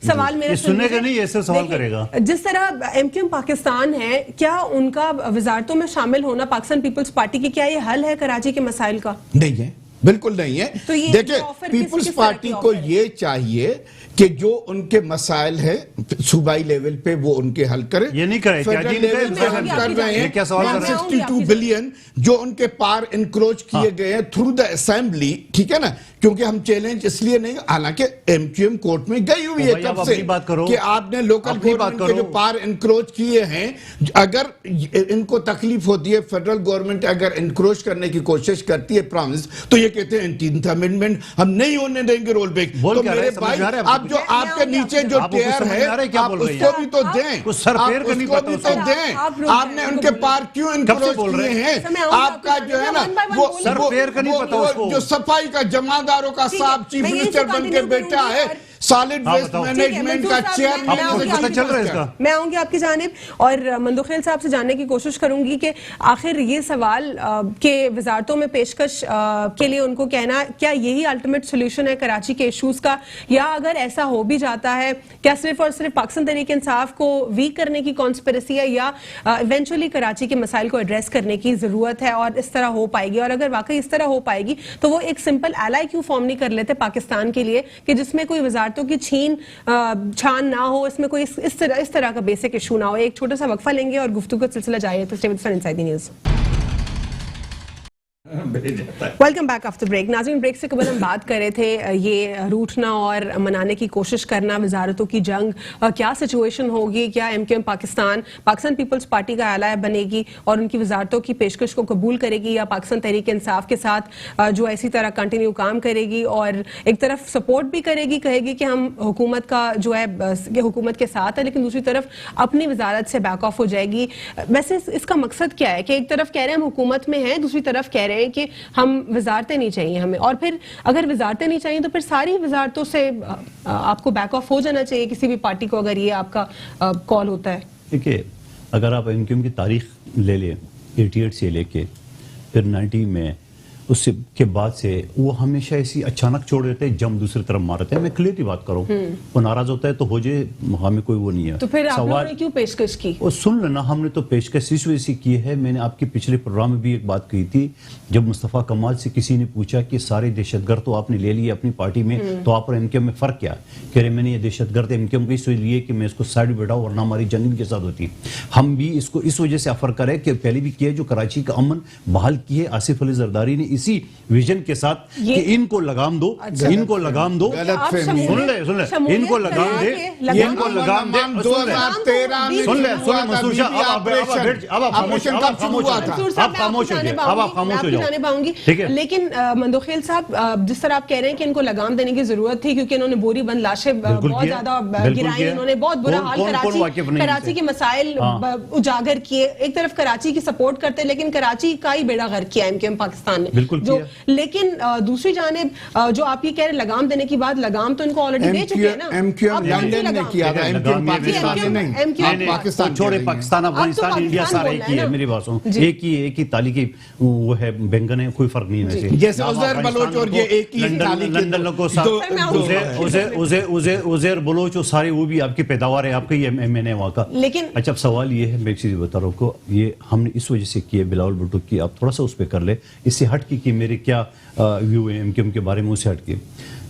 سوال میرے سننے کا نہیں, ایسے سوال کرے گا. جس طرح ایم کیو ایم پاکستان ہے, کیا ان کا وزارتوں میں شامل ہونا پاکستان پیپلز پارٹی کی, کیا یہ حل ہے کراچی کے مسائل کا؟ نہیں ہے, بالکل نہیں ہے. دیکھیں پیپلز پارٹی کو یہ چاہیے کہ جو ان کے مسائل ہیں صوبائی لیول پہ وہ ان کے حل کریں. یہ نہیں کرے, فیڈرل لیول پہ ہم کر رہے ہیں 162 بلین جو ان کے پار انکروچ کیے گئے ہیں تھرو دا اسمبلی, ٹھیک ہے نا, کیونکہ ہم چیلنج اس لیے نہیں, حالانکہ ایم کیو ایم کورٹ میں گئی ہوئی ہے کب سے کہ آپ نے لوکل گورنمنٹ کے جو پار انکروچ کیے ہیں, اگر ان کو تکلیف ہوتی ہے, فیڈرل گورنمنٹ اگر انکروچ کرنے کی کوشش کرتی ہے پروونس, تو یہ کہتے ہیں 18th امینڈمنٹ ہم نہیں ہونے دیں گے رول بیک. تو میرے بھائی آپ جو آپ کے نیچے جو ٹیئر ہے آپ اس کو بھی تو دیں, آپ اس کو بھی تو دیں. آپ نے ان کے پار کیوں انکروچ کیے ہیں؟ آپ کا جو ہے نا وہ جو صفائی کا جمعداروں کا صاحب چیف منسٹر بن کے بیٹھا ہے, سالڈ ویسٹ مینجمنٹ کا چیئرمین. میں آؤں گی آپ کی جانب اور مندوخیل صاحب سے جاننے کی کوشش کروں گی کہ آخر یہ سوال کہ وزارتوں میں پیشکش کے لیے ان کو کہنا, کیا یہی الٹیمیٹ سولوشن ہے کراچی کے ایشوز کا, یا اگر ایسا ہو بھی جاتا ہے کیا صرف اور صرف پاکستان تحریک انصاف کو ویک کرنے کی کانسپریسی ہے, یا ایونچولی کراچی کے مسائل کو ایڈریس کرنے کی ضرورت ہے اور اس طرح ہو پائے گی؟ اور اگر واقعی اس طرح ہو پائے گی تو وہ ایک سمپل ایلائی کیوں فارم نہیں کر لیتے پاکستان کے لیے کہ جس میں کوئی وزارتوں کی چھان نہ ہو, اس میں کوئی اس طرح کا بیسک ایشو نہ ہو؟ ایک چھوٹا سا وقفہ لیں گے اور گفتگو کا سلسلہ جاری ہے. تو stay with us inside the news. Welcome back after break. ناظرین, بریک سے قبل ہم بات کر رہے تھے یہ روٹنا اور منانے کی کوشش کرنا, وزارتوں کی جنگ, کیا سچویشن ہوگی, کیا ایم کیو ایم پاکستان پیپلز پارٹی کا ایلائی بنے گی اور ان کی وزارتوں کی پیشکش کو قبول کرے گی, یا پاکستان تحریک انصاف کے ساتھ جو ایسی طرح کنٹینیو کام کرے گی اور ایک طرف سپورٹ بھی کرے گی, کہے گی کہ ہم حکومت کا جو ہے حکومت کے ساتھ ہے, لیکن دوسری طرف اپنی وزارت سے بیک آف ہو جائے گی. ویسے اس کا مقصد کیا ہے کہ ایک طرف کہہ رہے ہیں ہم حکومت میں ہیں, دوسری طرف کہہ رہے ہیں کہ ہم وزارتیں نہیں چاہیے ہمیں, اور پھر اگر وزارتیں نہیں چاہیے تو پھر ساری وزارتوں سے آپ کو بیک آف ہو جانا چاہیے کسی بھی پارٹی کو, اگر یہ آپ کا کال ہوتا ہے. دیکھیے, اگر آپ ایم کیو ایم کی تاریخ لے لیں 88 سے لے کے پھر 90 میں, اس کے بعد سے وہ ہمیشہ ایسی اچانک چھوڑ دیتے ہیں, جم دوسری طرف مارتے ہیں. میں کلیئرلی بات کروں, وہ ناراض ہوتا ہے تو ہو جائے, ہمیں کوئی وہ نہیں ہے. تو پھر آپ لوگوں نے کیوں پیشکش کی؟ اور سن لینا, ہم نے تو پیشکش اس وجہ سے کی ہے, میں نے آپ کے پچھلے پروگرام میں بھی ایک بات کہی تھی, جب مصطفیٰ کمال سے کسی نے پوچھا کہ سارے دہشت گرد تو آپ نے لے لیے اپنی پارٹی میں, تو آپ اور ایم کیو ایم میں فرق کیا؟ کہہ رہے میں نے یہ دہشت گرد ایم کیو ایم کو اس وجہ لیے کہ میں اس کو سائڈ بٹھاؤں ورنہ ہماری جنگ بھی کے ساتھ ہوتی. ہم بھی اس کو اس وجہ سے افر کرے کہ پہلے بھی کیا جو کراچی کا امن بحال کی ہے آصف علی زرداری نے, اسی ویژن کے ساتھ کہ ان کو لگام دو, ان کو لگام دو, سن لے ان کو لگام دے, ان کو لگام دے. 2013 سن لے منصور شاہ, آپ خاموش ہو جائے, اب آپ خاموش ہو جاؤ. لیکن مندوخیل صاحب, جس طرح آپ کہہ رہے ہیں کہ ان کو لگام دینے کی ضرورت تھی کیونکہ انہوں نے بوری بند لاشیں بہت زیادہ گرائیں, انہوں نے بہت برا حال کراچی کے مسائل اجاگر کیے, ایک طرف کراچی کی سپورٹ کرتے لیکن کراچی کا ہی بیڑا غرق کیا ایم کیو ایم پاکستان نے, بالکل جو لیکن دوسری جانب جو آپ یہ کہہ رہے لگام دینے کی بات، لگام تو ان کو آلریڈی دے چکے ہیں نا. ایم کیو ایم لندن نے کیا تھا، ایم کیو ایم پاکستان نے نہیں. پاکستان چھوڑے، پاکستان افغانستان انڈیا سارا ایک ہی ہے. میری بات سنو، ایک ہی تالی کی وہ ہے، بینگن ہے، کوئی فرق نہیں ہے. جیسے عزیر بلوچ اور یہ ایک ہی تالی کے عزیر بلوچ سارے وہ بھی آپ کی پیداوار ہے، آپ کا یہ ایم این اے وہاں کا. لیکن اچھا اب سوال یہ ہے، میں ایک چیز بتا رہا ہوں کو، یہ ہم نے اس وجہ سے کیا بلاول بھٹو کی، آپ تھوڑا سا اس پہ کر لے، اس سے ہٹ کی میرے کیا ویو ہے ایم کیو ایم کے بارے میں، اس سے ہٹ کے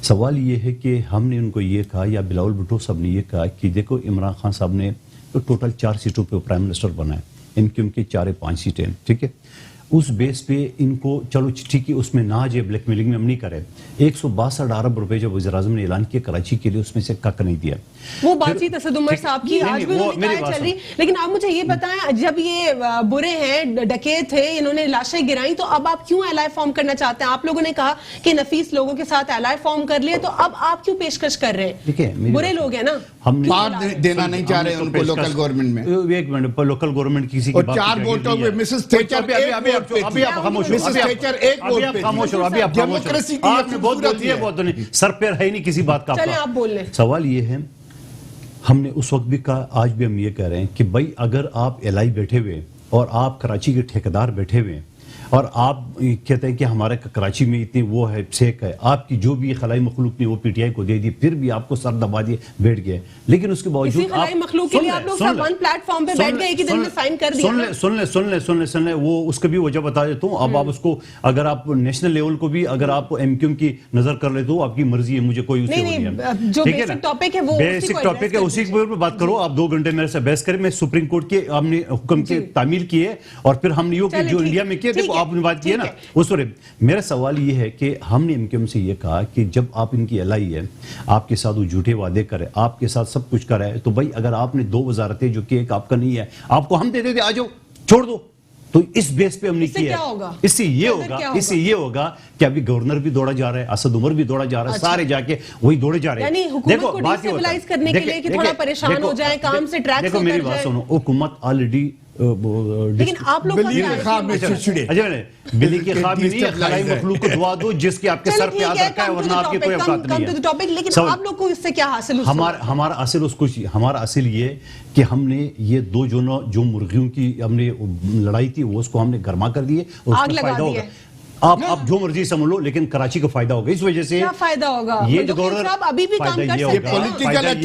سوال یہ ہے کہ ہم نے ان کو یہ کہا یا بلاول بھٹو صاحب نے یہ کہا کہ دیکھو عمران خان صاحب نے ٹوٹل 4 سیٹوں پہ پرائم منسٹر بنا ہے، ایم کیو ایم کی 4-5 سیٹیں، ٹھیک ہے. اس بیس پہ ان کو چلو ٹھیک ہے، اس میں نہ جائے، بلیک میلنگ میں ہم نہیں کرے. 162 ارب روپے جب وزیر اعظم نے اعلان کیا کراچی کے لیے، اس میں سے کک نہیں دیا. وہ بات تھی اسد عمر صاحب کی، آج بھی انہوں نے کہا چل رہی. لیکن آپ مجھے یہ بتائیں، جب یہ برے ہیں، ڈکیت تھے، انہوں نے لاشیں گرائیں، تو اب آپ کیوں ایلائی فارم کرنا چاہتے ہیں؟ آپ لوگوں نے کہا کہ نفیس لوگوں کے ساتھ ایلائی فارم کر لیے، تو اب آپ کیوں پیشکش کر رہے ہیں؟ برے لوگ ہیں نا، ہم پارٹ دینا نہیں چاہ رہے ان کو لوکل گورنمنٹ میں. ایک منٹ، لوکل گورنمنٹ کسی کی اور 4 ووٹوں پہ مسز تھیچر ابھی آپ خاموش ہو، ابھی آپ ڈیموکریسی کی آپ نے بہت بولتی ہے، بہت نہیں، سر پیر ہے ہی نہیں کسی بات کا. چلیں آپ بول لیں. سوال یہ ہے، ہم نے اس وقت بھی کہا، آج بھی ہم یہ کہہ رہے ہیں کہ بھائی اگر آپ ایلائی بیٹھے ہوئے اور آپ کراچی کے ٹھیکیدار بیٹھے ہوئے اور آپ کہتے ہیں کہ ہمارے کراچی میں اتنی وہ ہے سیک ہے، آپ کی جو بھی خلائی مخلوق نے وہ پی ٹی آئی کو دے دی، پھر بھی آپ کو سر دبا دیے بیٹھ گئے. لیکن اس کے باوجود اسی خلائی مخلوق کے لیے آپ لوگ سب ون پلیٹ فارم پہ بیٹھ گئے، ایک ہی دن میں سائن کر دیا. سن لیں وہ اس کا بھی وجہ بتا دیتا ہوں. اب آپ اس کو اگر آپ نیشنل لیول کو بھی اگر آپ ایم کیو ایم کی نظر کر لیتے ہو، آپ کی مرضی ہے، مجھے کوئی اس سے نہیں ہے. جو بیسک ٹاپک ہے وہ بیسک ٹاپک ہے، اسی کے اوپر بات کرو. آپ 2 گھنٹے میرے سے بحث کریں. میں سپریم کورٹ کے ہم نے حکم کی تعمیل کی ہے، اور پھر ہم نے جو انڈیا میں کیا، دیکھو آپ نے بات کی ہے نا اس پر. میرا سوال یہ ہے کہ ہم نے ایم کیو ایم سے یہ کہا کہ جب آپ ان کی ایلائی ہے، آپ کے ساتھ وہ جھوٹے وعدے کرے، آپ کے ساتھ سب کچھ کرے، تو بھائی اگر آپ نے 2 وزارتیں جو کہ ایک آپ کا نہیں ہے، آپ کو ہم دے دیتے، آ جاؤ چھوڑ دو. تو اس بیس پہ ہم نے کیا ہے. اس سے یہ ہوگا کہ ابھی گورنر بھی دوڑا جا رہا ہے، اسد عمر بھی دوڑا جا رہا ہے، سارے جا کے وہی دوڑے جا رہے ہیں. یعنی حکومت کو ڈیسٹیبلائز کرنے کے لیے کہ تھوڑا پریشان ہو جائیں، کام سے ٹریک سے دیکھو میری بات سنو، حکومت آلریڈی لیکن آپ لوگ بلی کے خواب میں نہیں، خلائی مخلوق کو دعا دو جس کے آپ کے سر پہ ہاتھ رکھا ہے، ورنہ آپ کی کوئی اوقات نہیں ہے. لیکن آپ لوگ کو اس سے کیا حاصل ہوا؟ ہمارا اصل یہ کہ ہم نے یہ 2 جو مرغیوں کی ہم نے لڑائی تھی، وہ اس کو ہم نے گرما کر دیے، اور اس کا فائدہ ہوگا. آپ جو مرضی سمجھ لو، لیکن کراچی کا فائدہ ہوگا. اس وجہ سے کیا فائدہ ہوگا؟ یہ جو گورنر ابھی بھی کام کر سکتے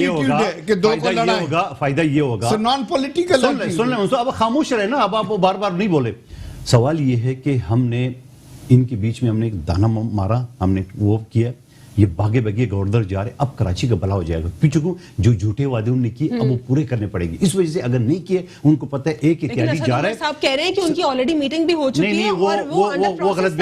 ہیں. فائدہ یہ ہوگا نان پولیٹیکل. سن لیں، اب خاموش رہے نا، اب آپ بار بار نہیں بولے. سوال یہ ہے کہ ہم نے ان کے بیچ میں ہم نے ایک دانا مارا، ہم نے وہ کیا، یہ بھاگے بھاگے گورنر جا رہے، اب کراچی کا بھلا ہو جائے گا. پیچھے کو جو جھوٹے وعدے انہوں نے کیے اب وہ پورے کرنے پڑے گی. اس وجہ سے اگر نہیں کیے، ان کو پتہ ہے ایک اتحادی جا رہا ہے. صاحب کہہ رہے ہیں کہ ان کی آلریڈی میٹنگ بھی ہو چکی ہے، اور وہ غلط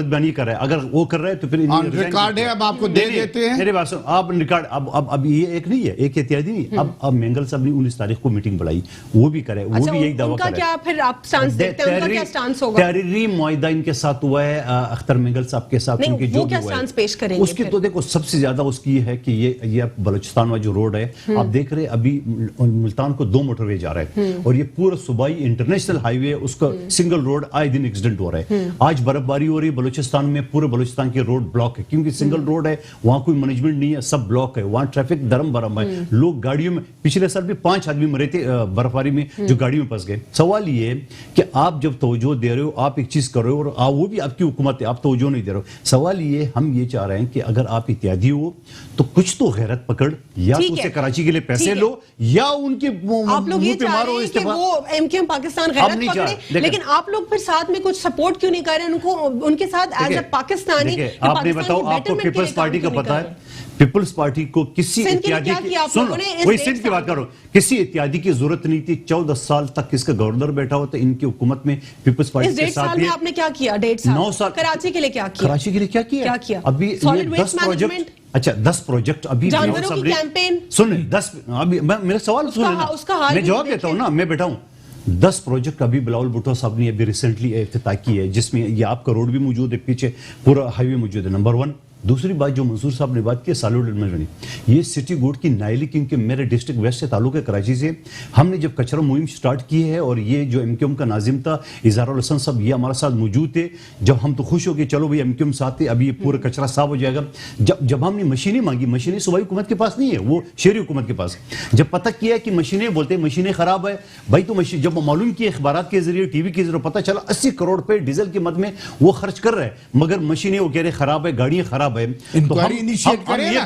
بیانی کر رہا ہے. اگر وہ کر رہا ہے تو پھر ریکارڈ ہے، اب آپ کو دے دیتے ہیں. میرے بات آپ ریکارڈ اب یہ ایک نہیں ہے، ایک اتحادی نہیں. اب مینگل صاحب نے 19 تاریخ کو میٹنگ بڑھائی، وہ بھی کرے، وہ بھی یہی دعویٰ کرے. کیا پھر آپ سٹانس دیکھتے ہیں، ان کا کیا سٹانس ہوگا؟ تحریری معاہدہ ان کے ساتھ ہوا ہے، اختر مینگل صاحب کے ساتھ ان کے جو بھی ہوا ہے اس کی تو دیکھو سب سے زیادہ اس کی یہ ہے کہ یہ بلوچستان والا جو روڈ ہے، آپ دیکھ رہے ابھی ملتان کو 2 موٹر وے جا رہا ہے، اور یہ پورا صوبائی انٹرنیشنل ہائی وے، اس کا سنگل روڈ آئے دن ایکسیڈنٹ ہو رہا ہے. آج برف باری ہو رہی ہے بلوچستان میں، پورے بلوچستان کے روڈ بلاک ہے، کیونکہ سنگل روڈ ہے، وہاں کوئی مینجمنٹ نہیں ہے، سب بلاک ہے، وہاں ٹریفک درم برم ہے. لوگ گاڑیوں میں، پچھلے سال بھی 5 آدمی مرے تھے برف باری میں جو گاڑیوں میں پھنس گئے. سوال یہ کہ آپ جب توجہ دے رہے ہو، آپ ایک چیز کر رہے ہو، اور وہ بھی آپ کی حکومت ہے، آپ توجہ نہیں دے رہے ہو. سوال یہ ہم یہ چاہ رہے ہیں کہ اگر آپ اتحادی ہو تو کچھ تو غیرت پکڑ، یا تو اسے کراچی کے لیے پیسے لو، یا ان کے آپ لوگ یہ چاہ رہے ہیں کہ وہ ایم کیو ایم پاکستان غیرت پکڑے، لیکن آپ لوگ پھر ساتھ میں کچھ سپورٹ کیوں نہیں کر رہے ان کو، ان کے ساتھ ایز اے پاکستانی؟ آپ نے بتاؤ، آپ کو پیپلز پارٹی کا پتا ہے، پیپلز پارٹی کو کسی اتحادی کی، وہی سندھ کی بات کرو، کسی اتحادی کی ضرورت نہیں تھی. 14 سال تک اس کا گورنر بیٹھا ہوتا ہے ان کی حکومت میں، پیپلز پارٹی کے ساتھ. میں آپ نے کیا کیا 1.5 سال کراچی کے لیے؟ کیا کیا کراچی کے لیے؟ کیا کیا ابھی 10 پروجیکٹ. اچھا 10 پروجیکٹ ابھی جانوروں کی کیمپین سن 10. ابھی میرا سوال سن لینا، میں جواب دیتا ہوں نا، میں بیٹھا ہوں. 10 پروجیکٹ ابھی بلاول بھٹو صاحب نے ابھی ریسنٹلی افتتاح کی ہے، جس میں یہ آپ کا روڈ بھی موجود ہے، پیچھے پورا ہائی وے موجود ہے. نمبر 1 दूसरी बात जो मंसूर साहब ने बात की सॉलिड मैनेजमेंट, ये सिटी गोड की नायली, क्योंकि मेरे डिस्ट्रिक्ट वेस्ट से ताल्लुक है कराची से, हमने जब कचरा मुहिम स्टार्ट की है और ये जो एमक्यूएम का नाजिम था इजहारुल हसन साहब, ये हमारे साथ मौजूद थे, जब हम तो खुश हो गए चलो भाई एमक्यूएम साथ थे, अभी ये पूरा कचरा साफ हो जाएगा। जब हमने मशीनें मांगी, मशीनें सूबाई हुकूमत के पास नहीं है, वो शहरी हुकूमत के पास, जब पता किया कि मशीनें, बोलते हैं मशीनें खराब है भाई, तो मशीन जब मालूम किया अखबारात के जरिए, टीवी के जरिए, पता चला 80 करोड़ पे डीजल की मद में वो खर्च कर रहे हैं, मगर मशीनें वो कह रहे खराब है, गाड़ियां खराब है। तो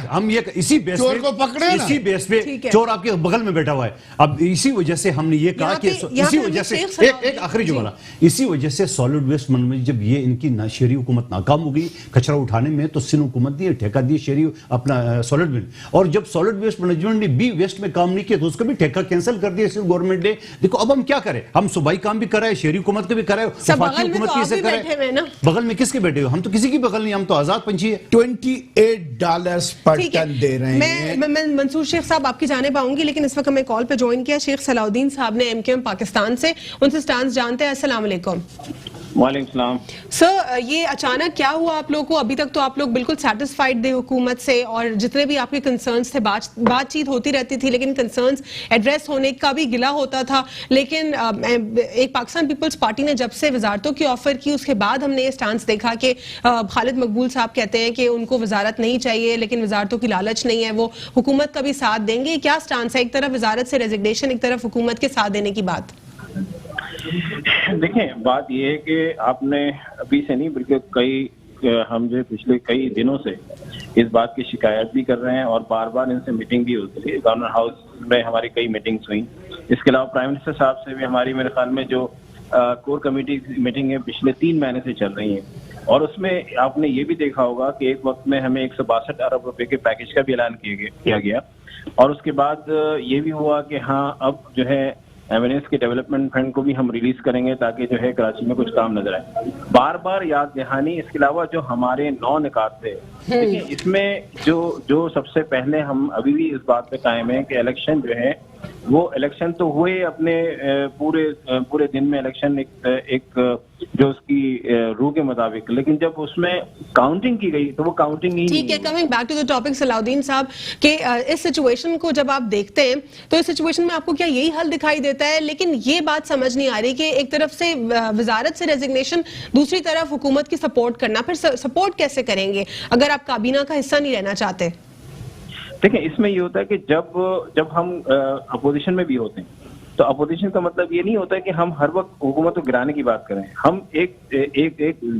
हम ये इसी बेस पे चोर आपके बगल में बैठा हुआ है। अब इसी वजह से हमने ये कहा कि इसी वजह से एक आखिरी जुमला, इसी वजह से सॉलिड वेस्ट मैनेजमेंट जब ये इनकी शहरी हुकूमत नाकाम हो गई कचरा उठाने में, तो सिंध हुकूमत ने ठेका दिया शहरी अपना सॉलिड वेस्ट, और जब सॉलिड वेस्ट मैनेजमेंट ने बी वेस्ट में काम नहीं किया तो उसका भी ठेका कैंसिल कर दिया सिंध गवर्नमेंट ने। देखो अब हम क्या करें, हम सूबाई काम भी कर रहे हैं, शहरी हुकूमत का भी कर रहे हैं, हुकूमत कैसे करें, बगल में किसके बैठे हो, हम तो किसी की बगल नहीं, हम तो आजाद पंछी है। $28 पर टन दे रहे हैं। मैं मंसूर शेख साहब आपकी जानिब आऊंगी, लेकिन इस वक्त हमें कॉल पे ज्वाइन किया शेख सलाउद्दीन साहब ने एमक्यूएम पाकिस्तान से, उनसे स्टांस जानते हैं। अस्सलाम वालेकुम। वालेकुम सलाम। सर, ये अचानक क्या हुआ आप लोगों को? अभी तक तो आप लोग बिल्कुल सेटिस्फाइड थे हुकूमत से, और जितने भी आपके कंसर्न्स थे बातचीत होती रहती थी, लेकिन कंसर्न्स एड्रेस होने का भी गिला होता था। लेकिन एक पाकिस्तान पीपल्स पार्टी ने जब से वजारतों की ऑफर की, उसके बाद हमने ये स्टांस देखा कि खालिद मकबूल साहब कहते हैं कि उनको वजारत नहीं चाहिए, लेकिन वजारतों की लालच नहीं है, वो हुकूमत का भी साथ देंगे। क्या स्टांस है? एक तरफ वजारत से रेजिग्नेशन, एक तरफ हुकूमत के साथ देने की बात। देखें, बात यह है कि आपने अभी से नहीं बल्कि हम जो पिछले कई दिनों से इस बात की शिकायत भी कर रहे हैं और बार बार इनसे मीटिंग भी होती है। गवर्नर हाउस में हमारी कई मीटिंग्स हुई, इसके अलावा प्राइम मिनिस्टर साहब से भी हमारी, मेरे ख्याल में जो कोर कमेटी मीटिंग है पिछले 3 महीने से चल रही है, और उसमें आपने ये भी देखा होगा कि एक वक्त में हमें 162 अरब रुपए के पैकेज का भी ऐलान किया गया, और उसके बाद ये भी हुआ कि हाँ अब जो है एमएनएस के डेवलपमेंट फंड को भी हम रिलीज करेंगे ताकि जो है कराची में कुछ काम नजर आए। बार बार याद दहानी, इसके अलावा जो हमारे 9 निकात थे, देखिए इसमें जो सबसे पहले हम अभी भी इस बात पे कायम है कि इलेक्शन जो है वो इलेक्शन तो हुए अपने पूरे दिन में इलेक्शन एक जो उसकी रूह के मुताबिक, लेकिन जब उसमें काउंटिंग की गई तो वो काउंटिंग ही ठीक है। Coming back to the topic Salahuddin साहब के इस सिचुएशन को जब आप देखते हैं तो इस सिचुएशन में आपको क्या यही हल दिखाई देता है? लेकिन ये बात समझ नहीं आ रही कि एक तरफ से वजारत से रेजिग्नेशन, दूसरी तरफ हुकूमत की सपोर्ट करना, फिर सपोर्ट कैसे करेंगे अगर आप काबीना का हिस्सा नहीं रहना चाहते? देखिए, इसमें ये होता है कि जब हम अपोजिशन में भी होते हैं तो अपोजिशन का मतलब ये नहीं होता है कि हम हर वक्त हुकूमत को गिराने की बात करें। हम एक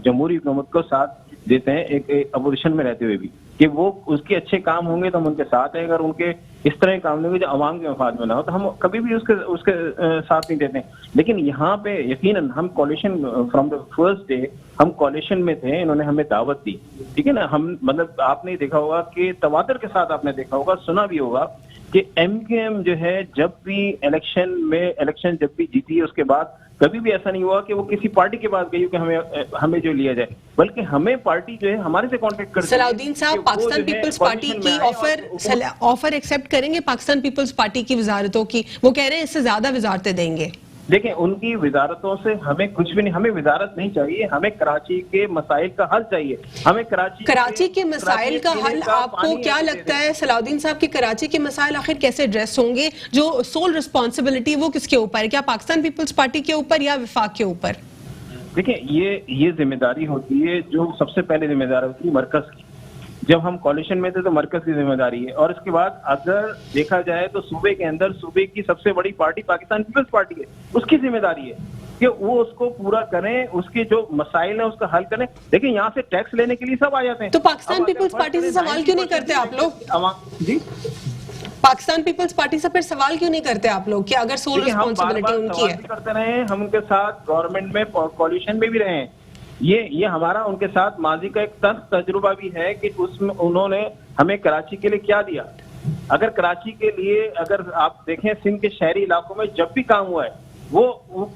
जमहूरी हुकूमत को साथ देते हैं एक अपोजिशन में रहते हुए भी, कि वो उसके अच्छे काम होंगे तो हम उनके साथ हैं, अगर उनके इस तरह के काम होंगे जो अवाम के मफाद में ना हो तो हम कभी भी उसके साथ नहीं देते। लेकिन यहाँ पे यकीनन हम कोalition फ्रॉम द फर्स्ट डे हम कोalition में थे, इन्होंने हमें दावत दी, ठीक है ना। हम मतलब आपने देखा होगा कि तवातर के साथ आपने देखा होगा, सुना भी होगा कि एमक्यूएम जो है जब भी इलेक्शन जब भी जीती है उसके बाद कभी भी ऐसा नहीं हुआ कि वो किसी पार्टी के पास गई कि हमें जो लिया जाए, बल्कि हमें पार्टी जो है हमारे से कांटेक्ट करती है। सलाउद्दीन साहब, पाकिस्तान पीपल्स पार्टी की ऑफर एक्सेप्ट करेंगे? पाकिस्तान पीपल्स पार्टी की वजारतों की, वो कह रहे हैं इससे ज्यादा वजारतें देंगे। देखें, उनकी वजारतों से हमें कुछ भी नहीं, हमें वजारत नहीं चाहिए, हमें कराची के मसाइल का हल चाहिए। हमें कराची के मसाइल का हल आपको क्या लगता है सलाउद्दीन साहब कि कराची के मसाइल आखिर कैसे एड्रेस होंगे? जो सोल रिस्पॉन्सिबिलिटी वो किसके ऊपर है? क्या पाकिस्तान पीपल्स पार्टी के ऊपर या वफाक के ऊपर? देखिए, ये जिम्मेदारी होती है, जो सबसे पहले जिम्मेदारी होती है मरकज की। जब हम कोalition में थे तो मरकज की जिम्मेदारी है, और इसके बाद अगर देखा जाए तो सूबे के अंदर सूबे की सबसे बड़ी पार्टी पाकिस्तान पीपल्स पार्टी है, उसकी जिम्मेदारी है कि वो उसको पूरा करें, उसके जो मसाइल है उसका हल करें। देखिए, यहाँ से टैक्स लेने के लिए सब आ जाते हैं, तो पाकिस्तान पीपल्स पार्टी से सवाल क्यों नहीं करते आप लोग? जी, पाकिस्तान पीपल्स पार्टी से फिर सवाल क्यों नहीं करते आप लोग कि अगर सोल रिस्पॉन्सिबिलिटी उनकी है? करते रहे, हम उनके साथ गवर्नमेंट में कोalition में भी रहे हैं। ये हमारा उनके साथ माजी का एक तजुर्बा भी है कि उसमें उन्होंने हमें कराची के लिए क्या दिया। अगर कराची के लिए अगर आप देखें सिंध के शहरी इलाकों में जब भी काम हुआ है वो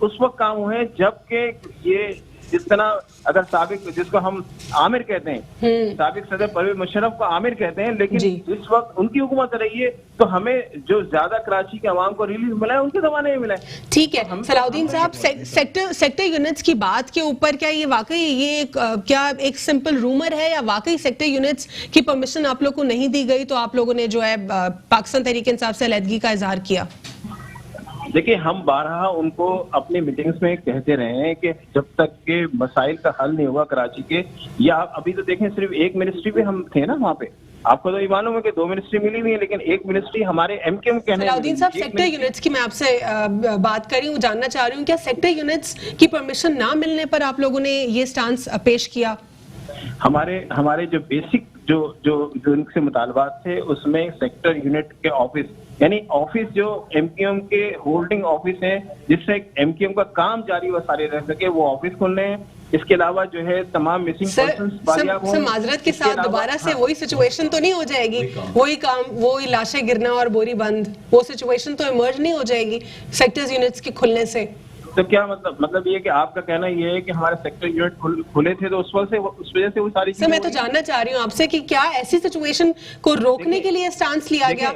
उस वक्त काम हुए हैं जबकि ये जिस तरह अगर साबिक, जिसको हम आमिर कहते हैं, साबिक सदर परवेज मुशर्रफ को आमिर कहते हैं, लेकिन जी। इस वक्त उनकी हुकूमत रही है तो हमें जो ज्यादा कराची के अवाम को रिलीफ मिला है उनके जमाने में मिला है। ठीक है सलाउद्दीन साहब, सेक्टर यूनिट्स की बात के ऊपर क्या ये वाकई ये क्या एक सिंपल रूमर है या वाकई सेक्टर यूनिट्स की परमिशन आप लोग को नहीं दी गई तो आप लोगों ने जो है पाकिस्तान तहरीक इंसाफ से अलहदगी का इजहार किया? देखिए, हम बारहा उनको अपनी मीटिंग्स में कहते रहे हैं कि जब तक के मसाइल का हल नहीं होगा कराची के, या अभी तो देखें सिर्फ एक मिनिस्ट्री पे हम थे ना वहाँ पे, आपको तो ये मालूम है कि 2 मिनिस्ट्री मिली हुई है, लेकिन एक मिनिस्ट्री हमारे एमकेएम कहने सलाउद्दीन साहब, सेक्टर यूनिट्स की मैं आपसे बात कर रही हूँ, जानना चाह रही हूँ क्या सेक्टर यूनिट्स की परमिशन ना मिलने पर आप लोगों ने ये स्टांस पेश किया? हमारे जो बेसिक जो इनसे मुतालबात थे उसमें सेक्टर यूनिट के ऑफिस, यानी ऑफिस जो एमकेएम के होल्डिंग ऑफिस हैं जिससे एमकेएम का काम जारी व सारे रह सके, वो ऑफिस खोलने हैं। इसके अलावा जो है तमाम मिसिंग पर्सन्स सर माजरत के साथ दोबारा से वही सिचुएशन तो नहीं हो जाएगी? वही काम, वही लाशें गिरना और बोरी बंद, वो सिचुएशन तो इमर्ज नहीं हो जाएगी सेक्टर्स यूनिट्स के खुलने से? तो क्या मतलब ये कि आपका कहना ये है कि हमारे सेक्टर यूनिट खुले थे तो उस वजह से वो सारी सर मैं तो जानना चाह रही हूँ आपसे कि क्या ऐसी सिचुएशन को रोकने के लिए स्टांस लिया गया?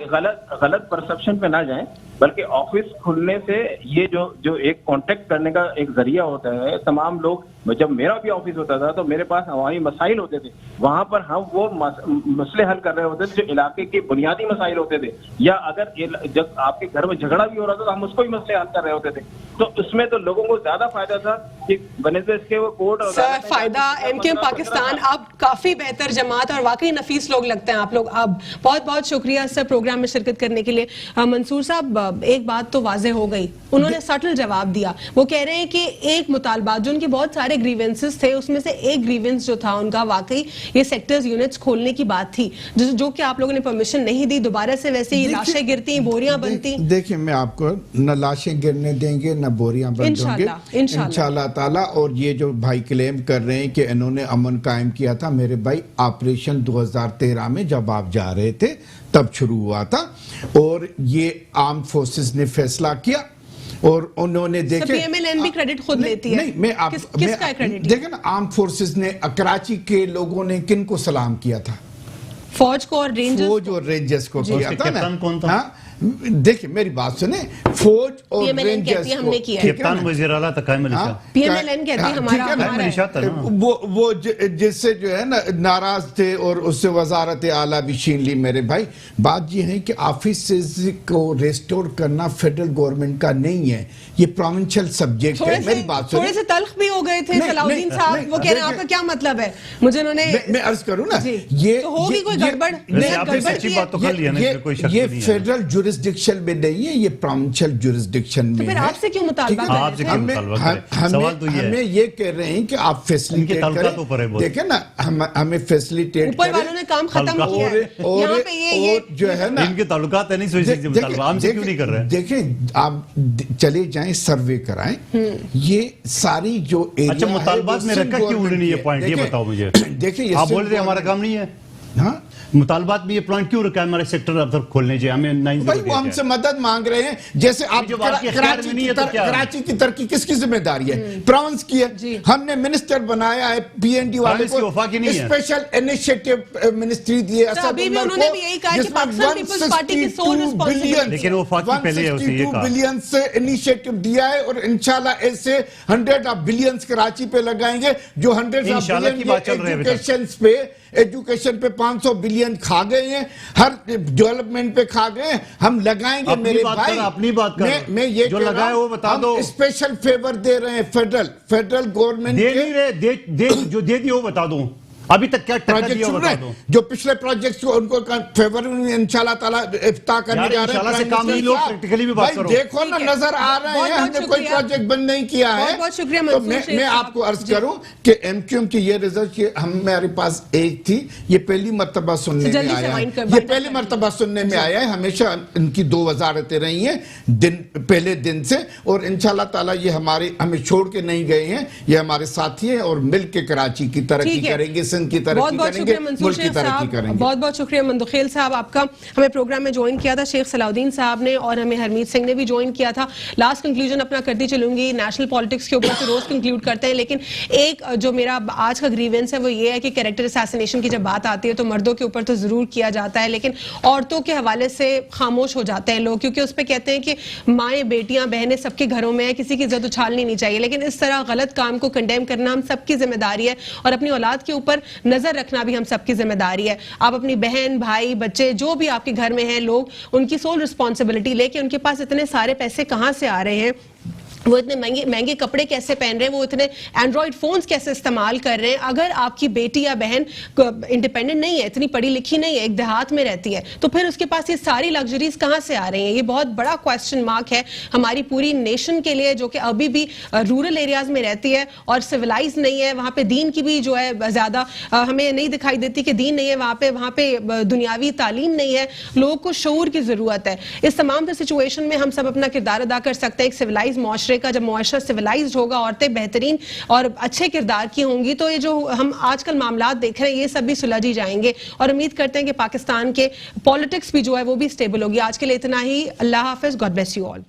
गलत परसेप्शन पे ना जाएं, बल्कि ऑफिस खुलने से ये जो एक कांटेक्ट करने का एक जरिया होता है। तमाम लोग, जब मेरा भी ऑफिस होता था तो मेरे पास हमारी मसाइल होते थे, वहां पर हम वो मसले हल कर रहे होते थे जो इलाके के बुनियादी मसाइल होते थे, या अगर जब आपके घर में झगड़ा भी हो रहा था तो हम उसको भी मसले हल कर रहे होते थे। तो उसमें तो लोगों को ज्यादा फायदा था कि बनस्बत इसके वो कोर्ट और सर फायदा एमकेएम पाकिस्तान अब काफी बेहतर जमात और वाकई नफीस लोग लगते हैं आप लोग। अब बहुत बहुत शुक्रिया सर प्रोग्राम में शिरकत करने के लिए। मंसूर साहब, एक बात तो वाज़ेह हो गई, उन्होंने सटल जवाब दिया। वो कह रहे हैं कि एक मुतालबा जो उनके बहुत सारे ग्रीवेंसेस थे उसमें से एक ग्रीवेंस जो था उनका वाकई ये सेक्टर्स यूनिट्स खोलने की बात थी, जो कि आप लोगों ने परमिशन नहीं दी। दोबारा से वैसे ही लाशें गिरती, बोरियां बनती। देखिए मैं आपको न लाशें गिरने देंगे न बोरियां बंद होंगे इंशाल्लाह ताला। और ये जो भाई क्लेम कर रहे हैं कि इन्होंने अमन कायम किया था, मेरे भाई ऑपरेशन 2013 में जब आप जा रहे थे तब शुरू हुआ था और ये आर्म फोर्सेस ने फैसला किया और उन्होंने देखे पीएमएलएन भी क्रेडिट खुद लेती है। नहीं, मैं आप किसका क्रेडिट? देखे ना, आर्म फोर्सेस ने कराची के लोगों ने किन को सलाम किया था? फौज को और रेंजर्स, फौज और रेंजर्स को किया था ना। कौन था? हाँ, देखिए मेरी बात सुने, फौज और रेंजर्स को हमने किया। कप्तान वज़ीर आला तकाई मिलिशा, पीएमएलएन कहती है हमारा वो जिससे जो है ना नाराज थे और उससे वजारत आला भी छीन ली। मेरे भाई बात ये है कि ऑफिस को रेस्टोर करना फेडरल गवर्नमेंट का नहीं है, ये प्रोविंशियल सब्जेक्ट है। मेरी बात सुने, थोड़े से तल्ख भी हो गए थे सलाउद्दीन साहब। वो कह रहे हैं आपका क्या मतलब है? मुझे उन्होंने मैं अर्ज करूं ना, ये होगी कोई गड़बड़, ये फेडरल जुरिस्डिक्शन में नहीं है, ये प्रोविंशियल जुरिस्डिक्शन में है। फिर आपसे क्यों मुतालबा कर रहे हैं? हमें ये कह रहे हैं कि आप फैसिलिटेट करें। देखें ना, हमें फैसिलिटेट ऊपर वालों ने काम खत्म किया है, यहाँ पे ये जो है ना इनके ताल्लुकात है नहीं सोच सकते मुतालबा, हमसे क्यों नहीं कर रहे हैं? देखें आप चले जाएं, सर्वे कराएं, ये सारी जो एरिया अच्छा मुतालबात में रखा क्यों उन्होंने ये पॉइंट, ये बताओ मुझे। देखिए आप बोल रहे हैं हमारा काम नहीं है, हाँ मुतालबात में ये प्लान क्यों रखा है हमारे सेक्टर अफसर खोलने चाहिए? हमें नहीं भाई वो हमसे मदद मांग रहे हैं। जैसे आप कराची की तरक्की किसकी जिम्मेदारी है? प्रोविंस की है। हमने मिनिस्टर बनाया है पीएनडी वाले को, स्पेशल इनिशिएटिव मिनिस्ट्री दी है लेकिन वो बिलियन से इनिशिएटिव दिया है और इंशाल्लाह ऐसे 100 ऑफ बिलियंस कराची पे लगाएंगे, जो 100 ऑफ बिलियन एजुकेशन पे 500 बिलियन खा गए हैं, हर डेवलपमेंट पे खा गए हैं, हम लगाएंगे। मेरे भाई अपनी बात कर, मैं ये जो लगाए वो बता दो। स्पेशल फेवर दे रहे हैं फेडरल गवर्नमेंट दे नहीं रहे, जो दे दिया वो बता दो। अभी तक क्या प्रोजेक्ट चल रहा है? जो पिछले प्रोजेक्ट्स को उनको फेवर इंशाल्लाह ताला इफ्ताह करने जा रहे हैं। काम नहीं लो, प्रैक्टिकली भी बात करो। देखो ना, नजर आ रहे हैं, हमने कोई प्रोजेक्ट बंद नहीं किया है। बहुत शुक्रिया। तो मैं आपको अर्ज करूं कि एमक्यूएम की ये रिजल्ट हमारे पास एक थी, ये पहली मर्तबा सुनने में आया है, ये पहली मर्तबा सुनने में आया है। हमेशा इनकी 2 वजारतें रही हैं पहले दिन से, और इंशाल्लाह ताला ये हमें छोड़ के नहीं गए हैं, ये हमारे साथी हैं और मिल के कराची की तरक्की करेंगे। پاکستان کی بہت ترقی بہت کریں گے، شکریہ منصور ملک کی شیخ ترقی صاحب، کریں گے. بہت بہت شکریہ مندوخیل صاحب آپ کا. ہمیں پروگرام میں جوائن کیا تھا شیخ صلاح الدین صاحب نے، اور ہمیں ہرمیت سنگھ نے بھی جوائن کیا تھا. لاسٹ کنکلوژن اپنا کرتی چلوں گی. نیشنل پالیٹکس کے اوپر تو روز کنکلوڈ کرتے ہیں، لیکن ایک جو میرا آج کا گریونس ہے وہ یہ ہے کہ کیریکٹر اسیسینیشن کی جب بات آتی ہے تو مردوں کے اوپر تو ضرور کیا جاتا ہے، لیکن عورتوں کے حوالے سے خاموش ہو جاتے ہیں لوگ، کیونکہ اس پہ کہتے ہیں کہ مائیں بیٹیاں بہنیں سب کے گھروں میں ہیں، کسی کی عزت اچھالنی نہیں چاہیے. لیکن اس طرح غلط کام کو کنڈیم کرنا ہم سب کی ذمہ داری ہے، اور اپنی اولاد کے اوپر نظر رکھنا بھی ہم سب کی ذمہ داری ہے. آپ اپنی بہن بھائی بچے جو بھی آپ کے گھر میں ہیں لوگ، ان کی سول رسپانسبلٹی لے کے ان کے پاس اتنے سارے پیسے کہاں سے آ رہے ہیں، وہ اتنے مہنگے کپڑے کیسے پہن رہے ہیں، وہ اتنے اینڈرائڈ فونز کیسے استعمال کر رہے ہیں. اگر آپ کی بیٹی یا بہن انڈیپینڈنٹ نہیں ہے، اتنی پڑھی لکھی نہیں ہے، ایک دیہات میں رہتی ہے، تو پھر اس کے پاس یہ ساری لگژریز کہاں سے آ رہی ہیں؟ یہ بہت بڑا کوسچن مارک ہے ہماری پوری نیشن کے لیے، جو کہ ابھی بھی رورل ایریاز میں رہتی ہے اور سویلائز نہیں ہے. وہاں پہ دین کی بھی جو ہے زیادہ ہمیں نہیں دکھائی دیتی کہ دین نہیں ہے وہاں پہ دنیاوی تعلیم نہیں ہے. لوگوں کو شعور کی ضرورت ہے. اس تمام تر سچویشن میں ہم سب اپنا کردار ادا کر سکتے ہیں. ایک سویلائز معاشرے کا جب معاشرہ سویلائزڈ ہوگا، عورتیں بہترین اور اچھے کردار کی ہوں گی، تو یہ جو ہم آج کل معاملات دیکھ رہے ہیں یہ سب بھی سلجھ جائیں گے. اور امید کرتے ہیں کہ پاکستان کے پالیٹکس بھی جو ہے وہ بھی سٹیبل ہوگی. آج کے لیے اتنا ہی. اللہ حافظ. God bless you all.